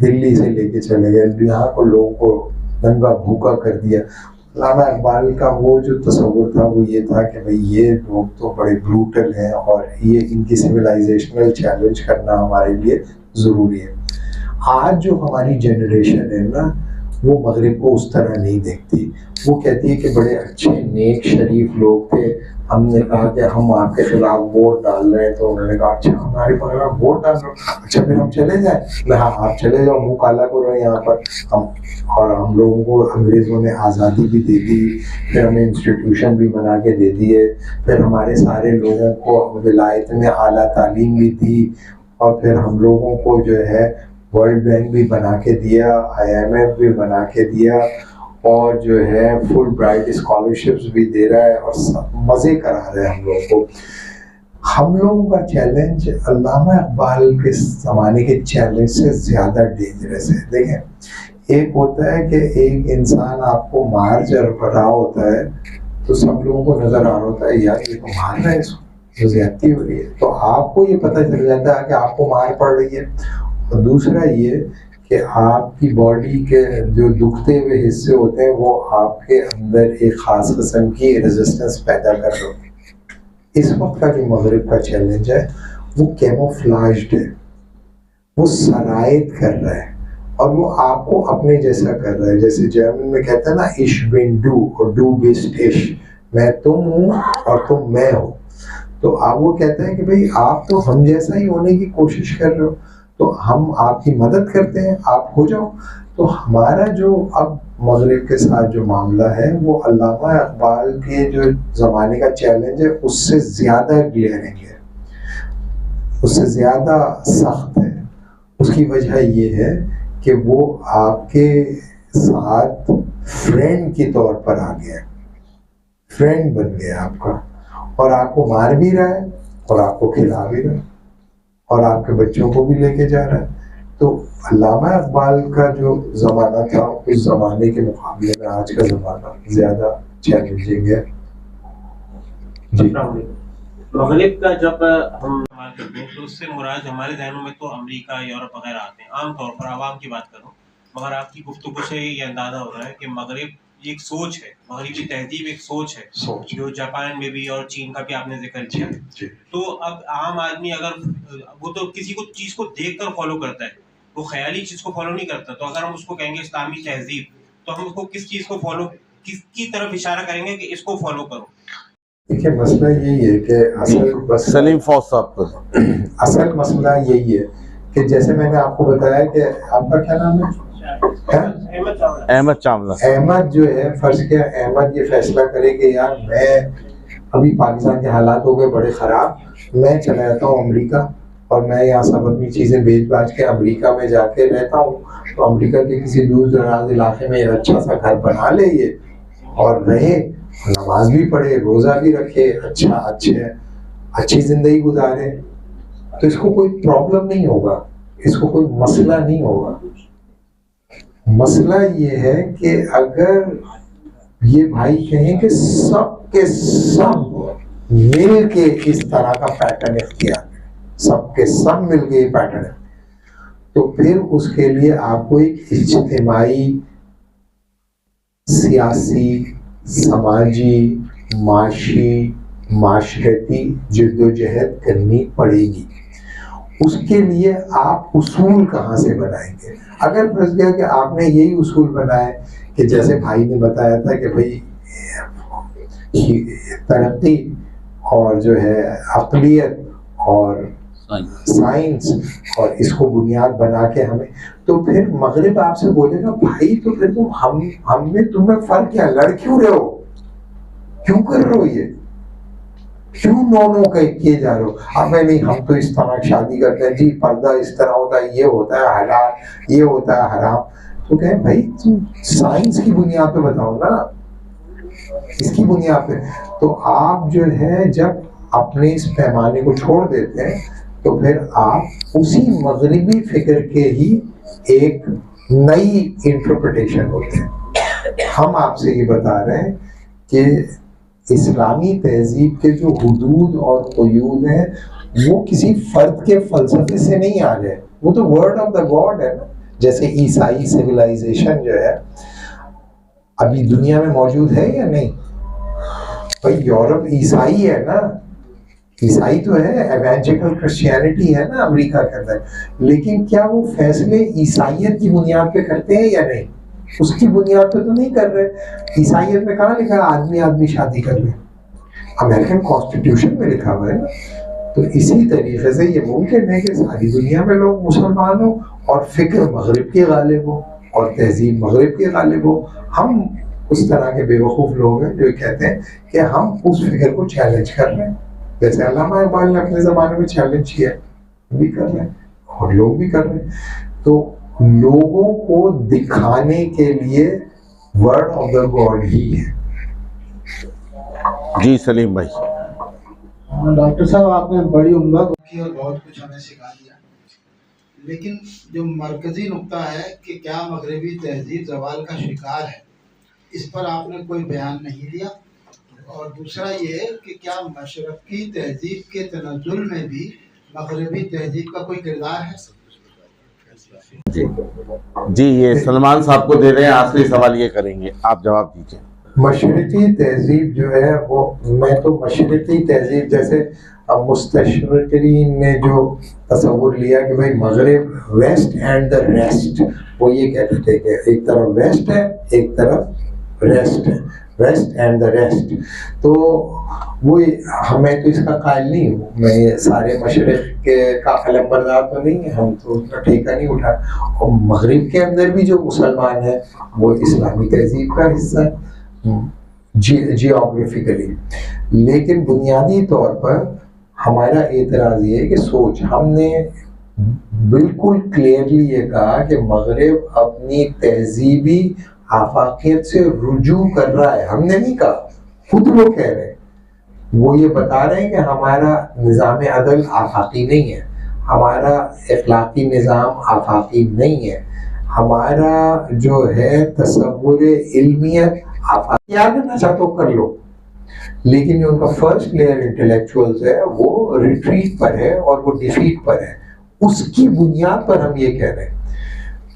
दिल्ली से लेके चले गए, यहाँ को लोगों को नंगा भूखा कर दिया। अल्लामा इक़बाल का वो जो तस्वुर था वो ये था कि भाई ये लोग तो बड़े ब्रूटल हैं और ये इनकी सिविलाइजेशनल चैलेंज करना हमारे लिए ज़रूरी है। आज जो हमारी जनरेशन है ना, वो मगरिब को उस तरह नहीं देखती। वो कहती है कि बड़े अच्छे नेक शरीफ लोग थे, हमने कहा कि हम आपके खिलाफ वोट डाल रहे हैं, तो उन्होंने कहा अच्छा हमारे खिलाफ वोट डाल रहे हो, अच्छा फिर हम चले जाएं। हाँ आप चले जाओ, मुँह काला करो यहाँ पर हम लोगों को अंग्रेज़ों ने आज़ादी भी दे दी, फिर हमें इंस्टीट्यूशन भी बना के दे दिए, फिर हमारे सारे लोगों को विलायत में आला तालीम भी दी, और फिर हम लोगों को जो है वर्ल्ड बैंक भी बना के दिया, IMF भी बना के दिया, और जो है फुल ब्राइट स्कॉलरशिप्स भी दे रहा है और मज़े करा रहे हैं हम लोगों को। हम लोगों का चैलेंज अल्लामा इक़बाल के ज़माने के चैलेंज से ज़्यादा डेंजरस है। देखें, एक होता है कि एक इंसान आपको मार जब रहा होता है तो सब लोगों को नज़र आ रहा होता है यार ये तो मार रहा है, इसको ज़्यादती हो रही है, तो आपको ये पता चल जाता है कि आपको मार पड़ रही है। और दूसरा ये कि आपकी बॉडी के जो दुखते हुए हिस्से होते हैं वो आपके अंदर एक ख़ास किस्म की रेजिस्टेंस पैदा कर रहे होते हैं। इस वक्त का जो मगरिब का चैलेंज है वो कैमोफ्लाज्ड है, वो सरायत कर रहा है और वो आपको अपने जैसा कर रहा है। जैसे जर्मन में कहता है ना, इश बिन डू और डू बिस्ट इश, मैं तुम हूँ और तुम मैं हूँ। तो आप वो कहता है कि भाई आप तो हम जैसा ही होने की कोशिश कर रहे हो, तो हम आपकी मदद करते हैं, आप हो जाओ। तो हमारा जो अब मगरिब के साथ जो मामला है वो अल्लामा इक़बाल के जो ज़माने का चैलेंज है उससे ज़्यादा ग्लेयरिंग है, उससे ज़्यादा सख्त है। उसकी वजह ये है कि वो आपके साथ फ्रेंड के तौर पर आ गया, फ्रेंड बन गया आपका, और आपको मार भी रहा है और आपको खिला भी रहा है और आपके बच्चों को भी लेके जा रहा है। तो अल्लामा इक़बाल का जो ज़माना था उस ज़माने के मुकाबले में आज का ज़माना ज़्यादा चैलेंजिंग है। जी, मगरिब का जब हम बात करते हैं तो उससे मुराद हमारे जहनों में तो अमेरिका, यूरोप वगैरह आते हैं, आमतौर पर आवाम की बात करूँ। मगर आपकी गुफ्तगू से ये अंदाज़ा हो रहा है कि मगरिब एक सोच है, मगरिब की तहजीब एक सोच है, जो जापान में भी और चीन का भी आपने जिक्र किया। तो अब आम आदमी अगर वो तो किसी को चीज़ को देख कर फॉलो करता है, वो ख्याली चीज़ को फॉलो नहीं करता। तो अगर हम उसको कहेंगे इस्लामी तहजीब, तो हम उसको किस चीज को फॉलो, किसकी तरफ इशारा करेंगे कि इसको फॉलो करो? देखिए मसला यही है कि सलीम फौज साहब असल मसला यही है कि जैसे मैंने आपको बताया कि आपका क्या नाम है? अहमद चावला। अहमद जो है, फर्ज किया अहमद ये फैसला करे कि यार मैं अभी पाकिस्तान के हालात हो गए बड़े ख़राब, मैं चला जाता हूँ अमेरिका और मैं यहाँ सब अपनी चीज़ें बेच बाच के अमेरिका में जाके रहता हूँ। तो अमेरिका के किसी दूर दराज इलाके में अच्छा सा घर बना ले ये और रहे, नमाज भी पढ़े, रोज़ा भी रखे, अच्छी ज़िंदगी गुजारे, तो इसको कोई प्रॉब्लम नहीं होगा, इसको कोई मसला नहीं होगा। मसला ये है कि अगर ये भाई कहें कि सब के सब मिल के इस तरह का पैटर्न इख्तियार, सबके सब मिल के पैटर्न है, तो फिर उसके लिए आपको एक इज्तिमाई, सियासी, समाजी, माशी, माशरती जिद्दोजहद करनी पड़ेगी। उसके लिए आप उसूल कहाँ से बनाएंगे? अगर फर्ज गया कि आपने यही उसूल बनाए कि जैसे भाई ने बताया था कि भाई तरक्की और जो है अक़लियत और साइंस और इसको बुनियाद बना के हमें, तो फिर मगरिब आपसे बोलेगा भाई तो फिर तुम हम में तुम्हें फर्क क्या, लड़ क्यों रहे हो, क्यों कर रहे हो ये, क्यों नो किए जा रहे हो? अब नहीं हम तो इस तरह शादी करते हैं जी, पर्दा इस तरह होता है, ये होता है हलाल, ये होता है हराम। तो कहे भाई तुम साइंस की बुनियाद पे बताओ ना, इसकी बुनियाद पे। तो आप जो है जब अपने इस पैमाने को छोड़ देते हैं तो फिर आप उसी मगरिबी फिक्र के ही एक नई इंटरप्रिटेशन होते हैं। हम आपसे ये बता रहे हैं कि इस्लामी तहजीब के जो हुदूद और क़ुयूद हैं वो किसी फर्द के फ़लसफ़े से नहीं आ रहे, वो तो वर्ड ऑफ द गॉड है ना। जैसे ईसाई सिविलाइजेशन जो है अभी दुनिया में मौजूद है या नहीं? भाई यूरोप ईसाई है ना, ईसाई तो है, एवेंजेलिकल क्रिश्चियनिटी है ना अमेरिका के अंदर, लेकिन क्या वो फैसले ईसाइयत की बुनियाद पे करते हैं या नहीं? उसकी बुनियाद पे तो नहीं कर रहे। ईसाइयत में कहाँ लिखा है आदमी आदमी शादी कर ले? अमेरिकन कॉन्स्टिट्यूशन में लिखा हुआ है ना। तो इसी तरीके से ये मुमकिन है कि सारी दुनिया में लोग मुसलमान हो और फिक्र मगरिब के गालिब हो और तहजीब मगरिब के गालिब हो। हम उस तरह के बेवकूफ़ लोग हैं जो कहते हैं कि हम उस फिक्र को चैलेंज कर रहे हैं, जैसे अल्लामा इकबाल ने अपने ज़माने में चैलेंज किया, भी कर रहे हैं और लोग भी कर रहे हैं। तो लोगों को दिखाने के लिए वर्ड ऑफ द गॉड ही है। जी सलीम भाई। डॉक्टर साहब आपने बड़ी उम्दा की और बहुत कुछ हमें सिखा दिया, लेकिन जो मरकजी नुक्ता है कि क्या मगरबी तहजीब ज़वाल का शिकार है, इस पर आपने कोई बयान नहीं दिया। और दूसरा ये है कि क्या मशरक़ी तहजीब के तनज़्ज़ुल में भी मगरबी तहजीब का कोई किरदार है? जी ये सलमान साहब को दे रहे हैं, आखिरी सवाल ये करेंगे, आप जवाब दीजिए। मशरक़ी तहजीब जो है वो, मैं तो मशरक़ी तहजीब जैसे अब मुस्तशरिक़ीन ने जो तसव्वुर लिया कि भाई मगरिब वेस्ट एंड द रेस्ट, वो ये कहते थे कि एक तरफ वेस्ट है एक तरफ रेस्ट है, वेस्ट एंड द रेस्ट। तो वो हमें तो इसका कायल नहीं हूँ, मैं ये सारे मशरिक़ के का अलमबरदार तो नहीं है, हम तो उसका ठेका नहीं उठा। और मगरिब के अंदर भी जो मुसलमान है वो इस्लामी तहजीब का हिस्सा है जियोग्राफिकली। लेकिन बुनियादी तौर पर हमारा एतराज़ ये है कि सोच, हमने बिल्कुल क्लियरली ये कहा कि मगरिब अपनी तहजीबी आफाकियत से रुजू कर रहा है, हमने नहीं कहा, खुद वो कह रहे हैं। वो ये बता रहे हैं कि हमारा निज़ाम अदल आफाकी नहीं है, हमारा इखलाकी निज़ाम आफाकी नहीं है, हमारा जो है तसव्वुर इल्मियत आफाकी। क्या करना चाहते हो कर लो, लेकिन जो उनका फर्स्ट लेयर इंटेलेक्चुअल्स है वो रिट्रीट पर है और वो डिफीट पर है। उसकी बुनियाद पर हम ये कह रहे हैं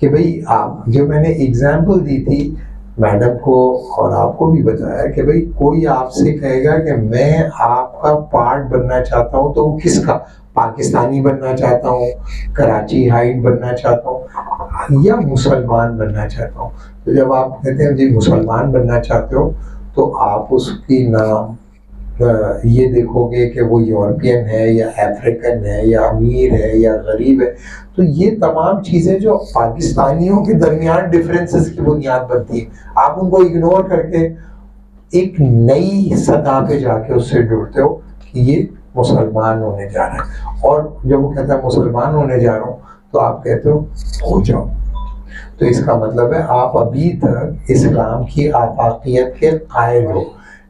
कि भाई आप, जो मैंने एग्जाम्पल दी थी मैडम को और आपको भी बताया कि भाई कोई आपसे कहेगा कि मैं आपका पार्ट बनना चाहता हूँ, तो वो किसका? पाकिस्तानी बनना चाहता हूँ, कराची हाइट बनना चाहता हूँ। या मुसलमान बनना चाहता हूँ। तो जब आप कहते हैं जी मुसलमान बनना चाहते हो, तो आप उसकी नाम ये देखोगे कि वो यूरोपियन है या अफ्रीकन है या अमीर है या गरीब है। तो ये तमाम चीज़ें जो पाकिस्तानियों के दरमियान डिफरेंसेस की बुनियाद बनती है, आप उनको इग्नोर करके एक नई सतह पे जाके उससे जुड़ते हो कि ये मुसलमान होने जा रहा है। और जब वो कहता है मुसलमान होने जा रहा हूँ, तो आप कहते हो जाओ। तो इसका मतलब है आप अभी तक इस्लाम की आफाकियत के कायल हो।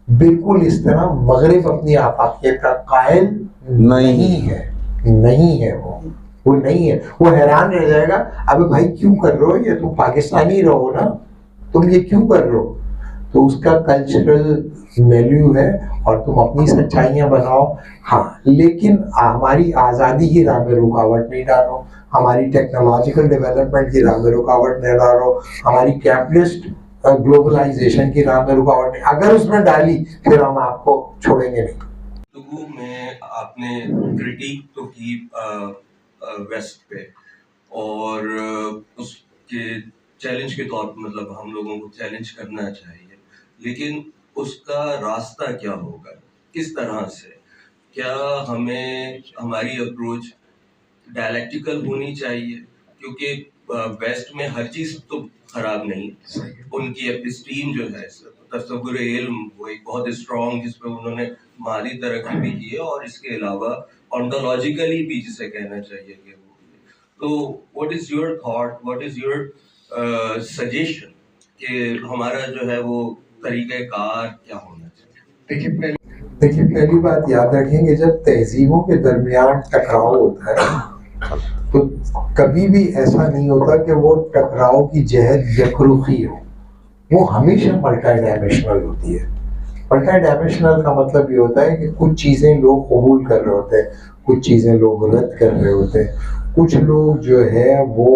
बिल्कुल इस तरह मगरिब अपनी आफाकियत का कायल नहीं है, नहीं है वो नहीं है। वो हैरान रह जाएगा, अबे भाई क्यों कर रहे हो ये, तुम पाकिस्तानी रहो ना, तुम ये क्यों कर रहे हो। तो उसका कल्चरल वैल्यू है और तुम अपनी सच्चाइयाँ बनाओ। हाँ, लेकिन हमारी आज़ादी की राह में रुकावट नहीं डालो, हमारी टेक्नोलॉजिकल डेवलपमेंट की राह में रुकावट नहीं डालो, हमारी कैपिटलिस्ट ग्लोबलाइजेशन की राह में रुकावट नहीं। अगर उसमें डाली फिर हम आपको छोड़ेंगे नहीं। गुफ्तगू में आपने क्रिटिक तो की वेस्ट पे, और उसके चैलेंज के तौर पर, मतलब हम लोगों को चैलेंज करना चाहिए, लेकिन उसका रास्ता क्या होगा, किस तरह से, क्या हमें हमारी अप्रोच डायलेक्टिकल होनी चाहिए, क्योंकि वेस्ट में हर चीज़ तो खराब नहीं, उनकी एपिस्टीम जो है, तसव्वुर इल्म, वो एक बहुत स्ट्रॉन्ग, जिसपे उन्होंने माली तरक्की भी की है, और इसके अलावा ऑन्टोलॉजिकली भी जिसे कहना चाहिए कि वो। तो what is your thought, what is your suggestion कि हमारा जो है वो तरीक़ेकार क्या होना चाहिए? देखिए पहली बात याद रखेंगे, जब तहजीबों के दरमियान टकराव होता है तो कभी भी ऐसा नहीं होता कि वो टकराव की जहद यकरुखी हो, वो हमेशा मल्टी डायमेंशनल होती है। मल्टी डायमेंशनल का मतलब ये होता है कि कुछ चीज़ें लोग कबूल कर रहे होते हैं, कुछ चीज़ें लोग रद्द कर रहे होते हैं, कुछ लोग जो है वो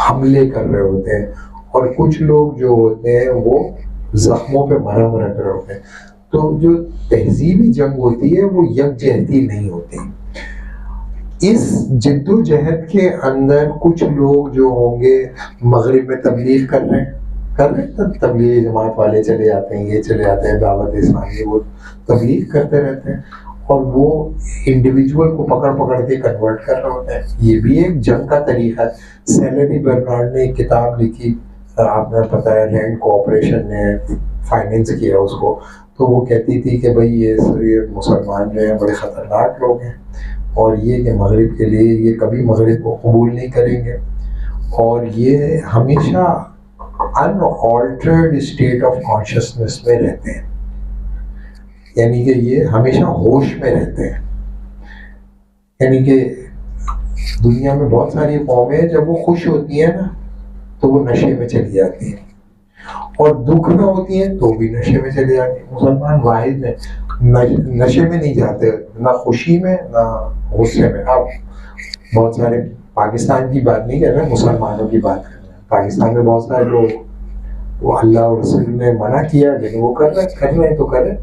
हमले कर रहे होते हैं, और कुछ लोग जो होते हैं वो जख्मों पे मरहम रख रहे होते हैं। तो जो तहजीबी जंग होती है वो यकजहती नहीं होती। इस जिद्दोजहद के अंदर कुछ लोग जो होंगे मगरिब में तबलीग कर रहे हैं, तबलीग जमात वाले चले जाते हैं, ये चले जाते हैं, दावत इस्लामी, वो तबलीग करते रहते हैं, और वो इंडिविजुअल को पकड़ पकड़ के कन्वर्ट कर रहे होते हैं। ये भी एक जंग का तरीका है। सेलेरी बर्नार्ड ने एक किताब लिखी, आपने पता है, लैंड कोऑपरेशन ने फाइनेंस किया उसको, तो वो कहती थी कि भाई ये मुसलमान जो हैं बड़े ख़तरनाक लोग हैं, और ये कि मगरिब के लिए ये कभी मगरिब को कबूल नहीं करेंगे, और ये हमेशा अनऑल्टर्ड स्टेट ऑफ कॉन्शियसनेस में रहते हैं, यानी कि ये हमेशा होश में रहते हैं। यानी कि दुनिया में बहुत सारी कौमें जब वो खुश होती हैं ना तो वो नशे में चली जाती हैं, और दुख में होती हैं तो भी नशे में चले जाते हैं। मुसलमान वाहिद में नशे में नहीं जाते, ना खुशी में ना गुस्से में। अब बहुत सारे, पाकिस्तान की बात नहीं कर रहे, मुसलमानों की बात कर रहे हैं। पाकिस्तान में बहुत सारे लोग, वो अल्लाह और रसूल ने मना किया लेकिन वो कर रहे हैं तो करें।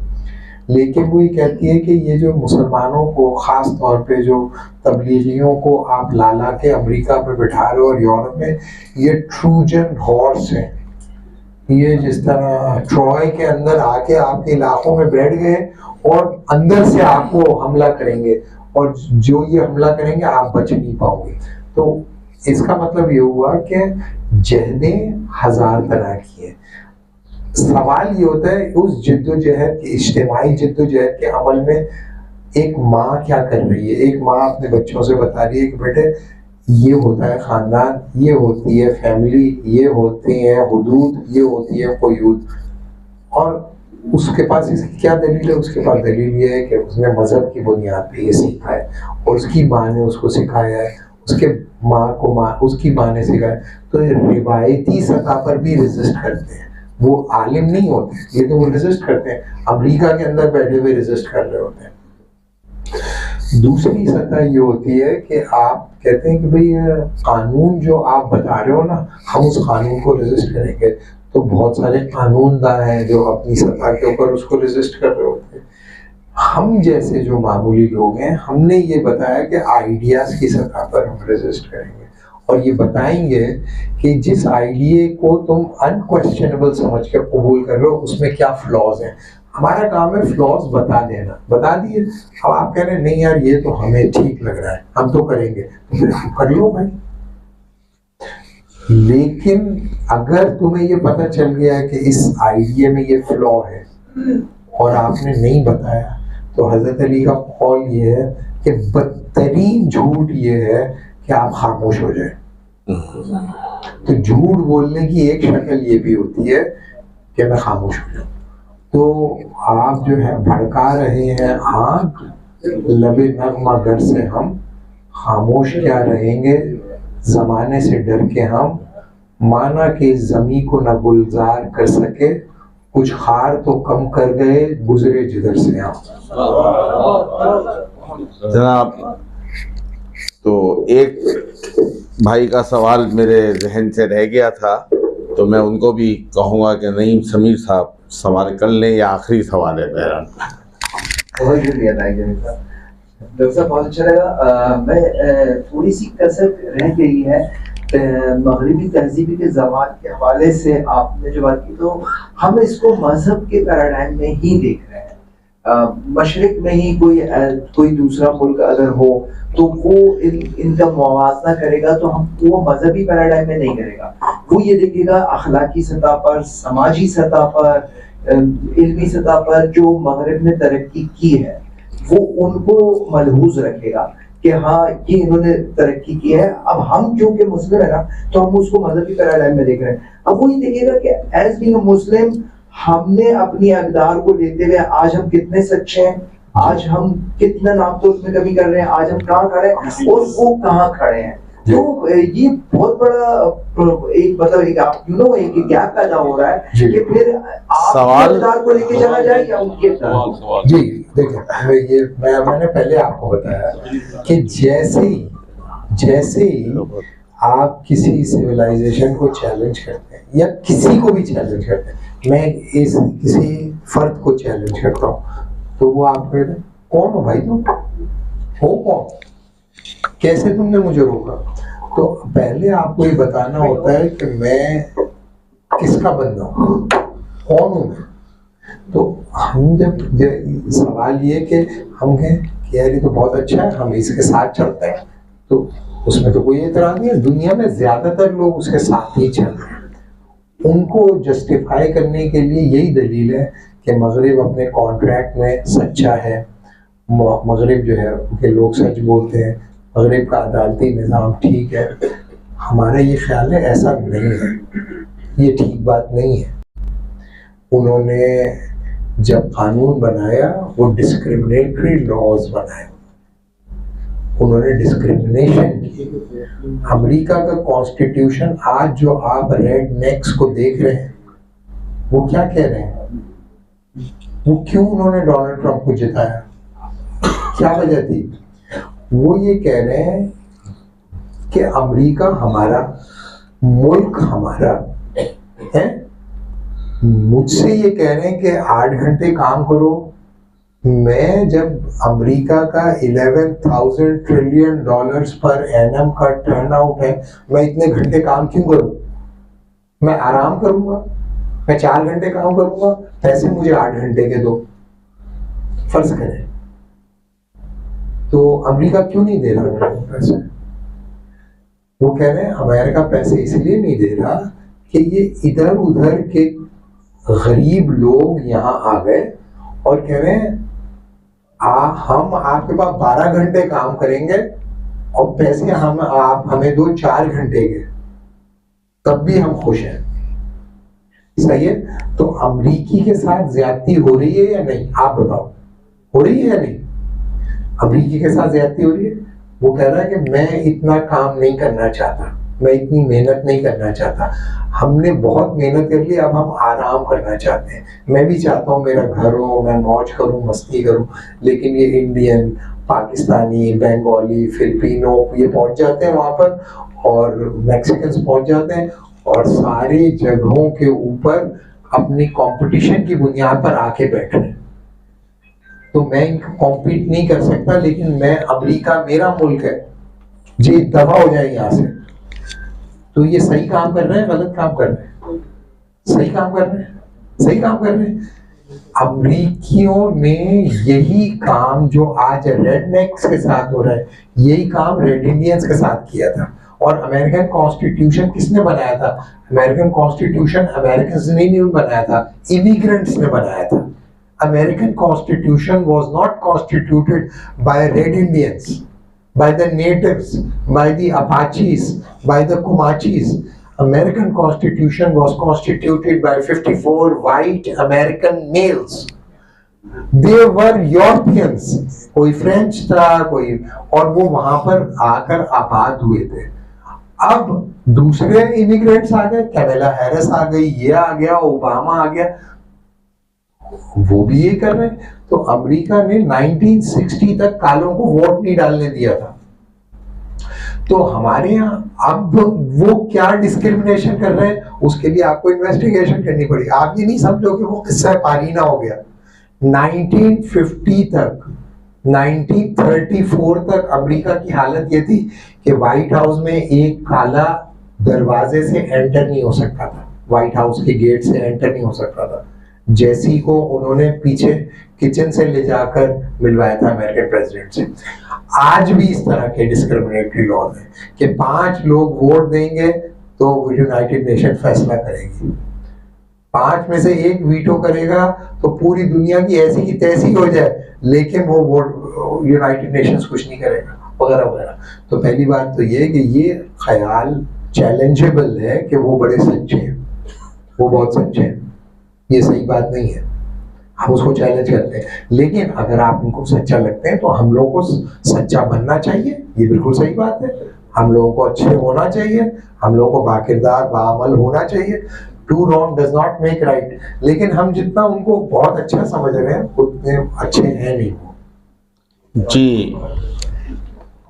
लेकिन वो ये कहती है कि ये जो मुसलमानों को, ख़ास तौर पे जो तबलीगियों को आप ला के अमेरिका पे बिठा रहे हो और यूरोप में, ये ट्रूजन हॉर्स हैं। ये जिस तरह ट्रॉय के अंदर आके आपके इलाकों में बैठ गए और अंदर से आपको हमला करेंगे, और जो ये हमला करेंगे आप बच नहीं पाओगे। तो इसका मतलब ये हुआ कि जहदें हजार तरह की हैं। सवाल ये होता है उस जिद्दोजहद, इज्तिमाई जिद्दोजहद के अमल में एक माँ क्या कर रही है। एक माँ अपने बच्चों से बता रही है कि बेटे ये होता है ख़ानदान, ये होती है फैमिली, ये होते हैं हुदूद, ये होती है क़ुयूद। और उसके पास इसकी क्या दलील है? उसके पास दलील ये है कि उसने मज़हब की बुनियाद पे ये सीखा है, और उसकी माँ ने उसको सिखाया है, उसके उसकी माँ ने सिखाया। तो रिवायती सतह पर भी रेजिस्ट करते हैं। वो आलिम नहीं होते लेकिन वो रेजिस्ट करते हैं। अमेरिका के अंदर बैठे हुए रेजिस्ट कर रहे होते हैं। दूसरी सतह ये होती है कि आप कहते हैं कि भाई कानून जो आप बता रहे हो ना, हम उस कानून को रेजिस्ट करेंगे। तो बहुत सारे कानूनदान हैं जो अपनी सतह के ऊपर उसको रेजिस्ट कर रहे होते हैं। हम जैसे जो मामूली लोग हैं, हमने ये बताया कि आइडियाज़ की सतह पर हम रेजिस्ट करेंगे, और ये बताएंगे कि जिस आइडिया को तुम अनक्वेश्चनेबल समझ के कबूल कर रहे हो उसमें क्या फ्लॉज हैं। हमारा काम है फ्लॉज बता देना, बता दिए। अब आप कह रहे हैं नहीं यार ये तो हमें ठीक लग रहा है, हम तो करेंगे, तो फिर कर लो भाई। लेकिन अगर तुम्हें ये पता चल गया है कि इस आइडिया में ये फ्लॉ है और आपने नहीं बताया, तो हजरत अली का कौल ये है कि बदतरीन झूठ ये है कि आप खामोश हो जाए। तो झूठ बोलने की एक शक्ल ये भी होती है कि मैं खामोश हो जाऊं। तो आप जो है भड़का रहे हैं आग, लबे नगमा घर से हम खामोश क्या रहेंगे, जमाने से डर के हम, माना कि जमी को न गुलजार कर सके, कुछ खार तो कम कर गए, गुजरे जिधर से हम। जनाब, तो एक भाई का सवाल मेरे जहन से रह गया था, तो मैं उनको भी कहूँगा कि नईम समीर साहब सवाल कर लें, या आखिरी सवाल है मेरा। बहुत शुक्रिया डॉक्टर साहब, बहुत अच्छा लगा। मैं थोड़ी सी कसर रह गई है मगरिबी तहजीब के ज़वाल के हवाले से आपने जो बात की, तो हम इसको मजहब के पैराडाइम में ही देख रहे हैं। मशरिक में ही कोई दूसरा मुल्क अगर हो तो वो इनका मुवाजना करेगा, तो हम वो मजहबी पैराडाइम में नहीं करेगा, वो ये देखेगा अखलाकी सतह पर, समाजी सतह पर, इल्मी सतह पर जो मगरिब ने तरक्की की है वो उनको मलहूज रखेगा कि हाँ ये इन्होंने तरक्की की है। अब हम क्योंकि मुस्लिम है ना, तो हम उसको मजहबी पैराडाइम में देख रहे हैं। अब वो ये देखेगा कि एज बीइंग अ मुस्लिम हमने अपनी अक़दार को लेते हुए आज हम कितने सच्चे हैं, आज हम कितना नापतोल में कमी कर रहे हैं, आज हम कहाँ खड़े हैं और वो कहाँ खड़े हैं। तो ये बहुत बड़ा एक मतलब एक गैप पैदा हो रहा है कि फिर आप अक़दार को लेके चला जाए या उनके अक़दार। जी देखिए, ये मैंने पहले आपको बताया कि जैसे ही आप किसी सिविलाइजेशन को चैलेंज करते हैं या किसी को भी चैलेंज करते हैं, मैं इस किसी फर्द को चैलेंज करता हूँ, तो वो आप कहते हैं कौन हो भाई तुम, हो कौन, कैसे तुमने मुझे रोका। तो पहले आपको ये बताना होता है कि मैं किसका बंदा हूँ, कौन हूँ मैं। तो हम जब सवाल ये कि हम कहें कि यार ये तो बहुत अच्छा है, हम इसके साथ चलते हैं, तो उसमें तो कोई एतराज नहीं है। दुनिया में ज्यादातर लोग उसके साथ ही चल रहे हैं। उनको जस्टिफाई करने के लिए यही दलील है कि मगरिब अपने कॉन्ट्रैक्ट में सच्चा है, मगरिब जो है उनके लोग सच बोलते हैं, मगरिब का अदालती निज़ाम ठीक है। हमारा ये ख्याल है ऐसा नहीं है, ये ठीक बात नहीं है। उन्होंने जब कानून बनाया वो डिस्क्रिमिनेटरी लॉज बनाए, उन्होंने डिस्क्रिमिनेशन की। अमेरिका का कॉन्स्टिट्यूशन आज जो आप रेड नेक्स को देख रहे हैं वो क्या कह रहे हैं, वो क्यों उन्होंने डोनाल्ड ट्रंप को जिताया, क्या वजह थी। वो ये कह रहे हैं कि अमेरिका हमारा, मुल्क हमारा है। मुझसे ये कह रहे हैं कि 8 घंटे काम करो। मैं जब अमेरिका का 11,000 ट्रिलियन डॉलर्स पर एनम का टर्नआउट है, मैं इतने घंटे काम क्यों करूं, मैं आराम करूंगा, मैं 4 घंटे काम करूंगा, पैसे मुझे 8 घंटे के दो। फर्ज करें तो अमेरिका क्यों नहीं दे रहा पैसे, वो कह रहे हैं अमेरिका पैसे इसलिए नहीं दे रहा कि ये इधर उधर के गरीब लोग यहाँ आ गए और कह रहे हैं हम आपके पास 12 घंटे काम करेंगे और पैसे आप हमें दो 4 घंटे के, तब भी हम खुश हैं। सही है। तो अमरीकी के साथ ज्यादती हो रही है या नहीं, आप बताओ, हो रही है या नहीं। अमरीकी के साथ ज्यादती हो रही है। वो कह रहा है कि मैं इतना काम नहीं करना चाहता, मैं इतनी मेहनत नहीं करना चाहता, हमने बहुत मेहनत कर ली, अब हम आराम करना चाहते हैं। मैं भी चाहता हूँ मेरा घर हो, मैं मौज करूँ, मस्ती करूँ, लेकिन ये इंडियन, पाकिस्तानी, बंगाली, फिलिपिनो ये पहुँच जाते हैं वहाँ पर, और मैक्सिकन्स पहुँच जाते हैं और सारी जगहों के ऊपर अपनी कंपटीशन की बुनियाद पर आके बैठ रहे हैं। तो मैं इनको कॉम्पीट नहीं कर सकता, लेकिन मैं, अमेरिका मेरा मुल्क है जी, दफा हो जाए यहाँ से। तो ये सही काम कर रहे हैं, गलत काम कर रहे हैं? सही काम कर रहे हैं, सही काम कर रहे हैं। अमरीकियों ने यही काम जो आज रेडनेक्स के साथ हो रहा है, यही काम रेड इंडियंस के साथ किया था। और अमेरिकन कॉन्स्टिट्यूशन किसने बनाया था? अमेरिकन कॉन्स्टिट्यूशन अमेरिकन ने नहीं बनाया था, इमिग्रेंट्स ने बनाया था। American Constitution was not constituted by Red Indians, by the natives, by the Apaches, by the Comanches. American Constitution was constituted by 54 white American males. They were Europeans. कोई French था, कोई, और वो वहां पर आकर आबाद हुए थे। अब दूसरे इमिग्रेंट्स आ गए, कैमला हैरिस आ गई, ये आ गया, ओबामा आ गया, वो भी ये कर रहे हैं। तो अमेरिका ने 1960 तक कालों को वोट नहीं डालने दिया था। तो हमारे यहाँ अब वो क्या डिस्क्रिमिनेशन कर रहे हैं, उसके लिए आपको इन्वेस्टिगेशन करनी पड़ी। आप ये नहीं समझो कि वो किस्सा पारीना हो गया। 1950 तक, 1934 तक अमेरिका की हालत ये थी कि व्हाइट हाउस में एक काला दरवाजे से एंटर नहीं हो सकता था, व्हाइट हाउस के गेट से एंटर नहीं हो सकता था। जैसी को उन्होंने पीछे किचन से ले जाकर मिलवाया था अमेरिकन प्रेसिडेंट से। आज भी इस तरह के डिस्क्रिमिनेटरी लॉज हैं कि 5 लोग वोट देंगे तो यूनाइटेड नेशन फैसला करेगी, 5 में से 1 वीटो करेगा तो पूरी दुनिया की ऐसी की तैसी हो जाए, लेकिन वो वोट यूनाइटेड नेशंस कुछ नहीं करेगा, वगैरह वगैरह। तो पहली बात तो ये कि ये ख्याल चैलेंजेबल है कि वो बड़े सच्चे हैं, वो बहुत सच्चे हैं, ये सही बात नहीं है, हम उसको चैलेंज करते हैं। लेकिन अगर आप उनको सच्चा लगते हैं तो हम लोगों को सच्चा बनना चाहिए, ये बिल्कुल सही बात है। हम लोगों को अच्छे होना चाहिए, हम लोगों को बाकिरदार बाअमल होना चाहिए। Two wrong does not make right. लेकिन हम जितना उनको बहुत अच्छा समझ रहे हैं उतने अच्छे हैं नहीं वो। जी,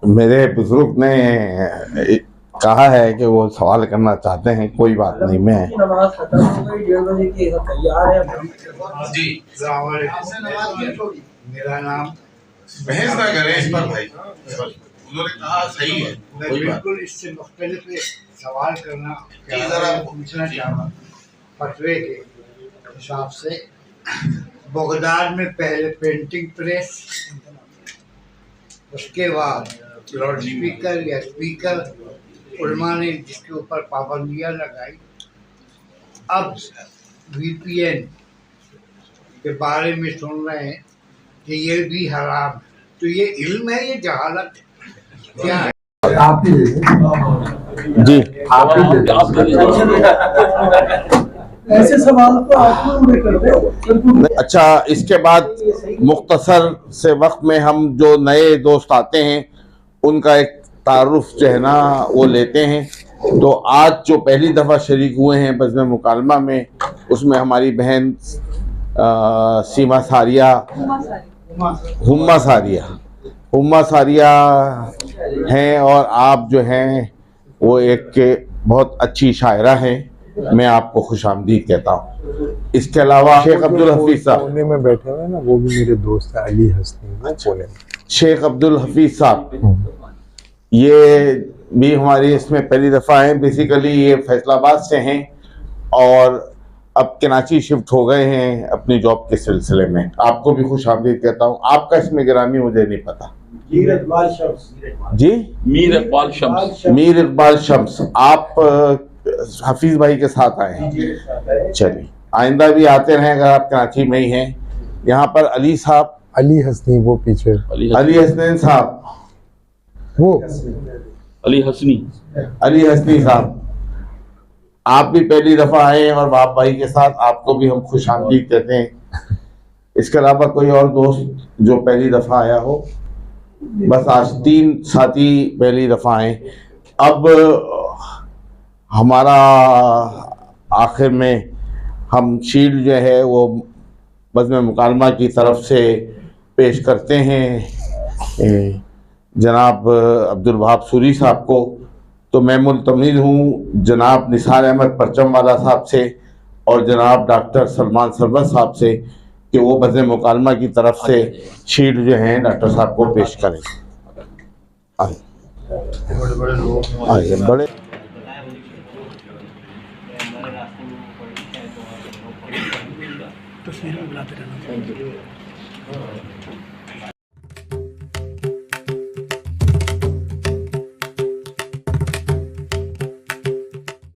मेरे बुजुर्ग ने कहा है कि वो सवाल करना चाहते हैं, कोई बात नहीं। मैं जी, मेरा नाम, बहस ना करें इस पर भाई, उन्होंने कहा सही है, कोई बात। बिल्कुल इससे मुख्तलिफ सवाल करना जी, जरा पूछना चाहूँगा। फतवे के हिसाब से बगदाद में पहले पेंटिंग प्रेस, उसके बाद लाउड स्पीकर या स्पीकर उलमा ने जिसके ऊपर पाबंदियां लगाई। अब VPN के बारे में सुन रहे हैं कि ये भी हराम है। तो ये इल्म है, ये जहालत है, क्या है? आप ही जी, आप ही ऐसे सवाल तो आप लोग कर रहे हो। अच्छा, इसके बाद मुख्तसर से वक्त में हम जो नए दोस्त आते हैं उनका एक तारुफ जो है ना वो लेते हैं। तो आज जो पहली दफ़ा शरीक हुए हैं बज़्म मुकालमा में, उसमें हमारी बहन सीमा सारिया, हुम्मा सारिया हैं, और आप जो हैं वो एक बहुत अच्छी शायरा हैं। मैं आपको खुशामदीद कहता हूँ। इसके अलावा शेख अब्दुल हफीज साहब पुणे में बैठे हुए हैं ना, वो भी मेरे दोस्त है, अली हसनी, वो पुणे में। शेख अब्दुल हफीज साहब ये भी हमारी इसमें पहली दफ़ा हैं। बेसिकली ये फैसलाबाद से हैं और अब कराची शिफ्ट हो गए हैं अपनी जॉब के सिलसिले में। आपको भी खुशामदीद कहता हूँ। आपका इसमें गिरामी मुझे नहीं पता जी। मीर इकबाल शम्स, आप हफीज भाई के साथ आए हैं। चलिए, आइंदा भी आते रहें अगर आप कराची में ही हैं। यहाँ पर अली साहब, अली हसनी वो पीछे, अली हसनैन साहब, वो अली हसनी साहब, आप भी पहली दफा आए और बाप भाई के साथ, आपको भी हम खुशामदीद कहते हैं। इसके अलावा कोई और दोस्त जो पहली दफा आया हो? बस आज 3 साथी पहली दफा आए। अब हमारा आखिर में हम शील्ड जो है वो बज़्म मुकालमा की तरफ से पेश करते हैं जनाब अब्दुल वहाब सूरी साहब को। तो मैं मुल्तमिल हूँ जनाब निसार अहमद परचम वाला साहब से और जनाब डॉक्टर सलमान सरवर साहब से कि वो बज़्म मुकालमा की तरफ से शील्ड जो हैं डॉक्टर साहब को पेश करें। आइए बड़े तस्वीर में बुलाते रहना।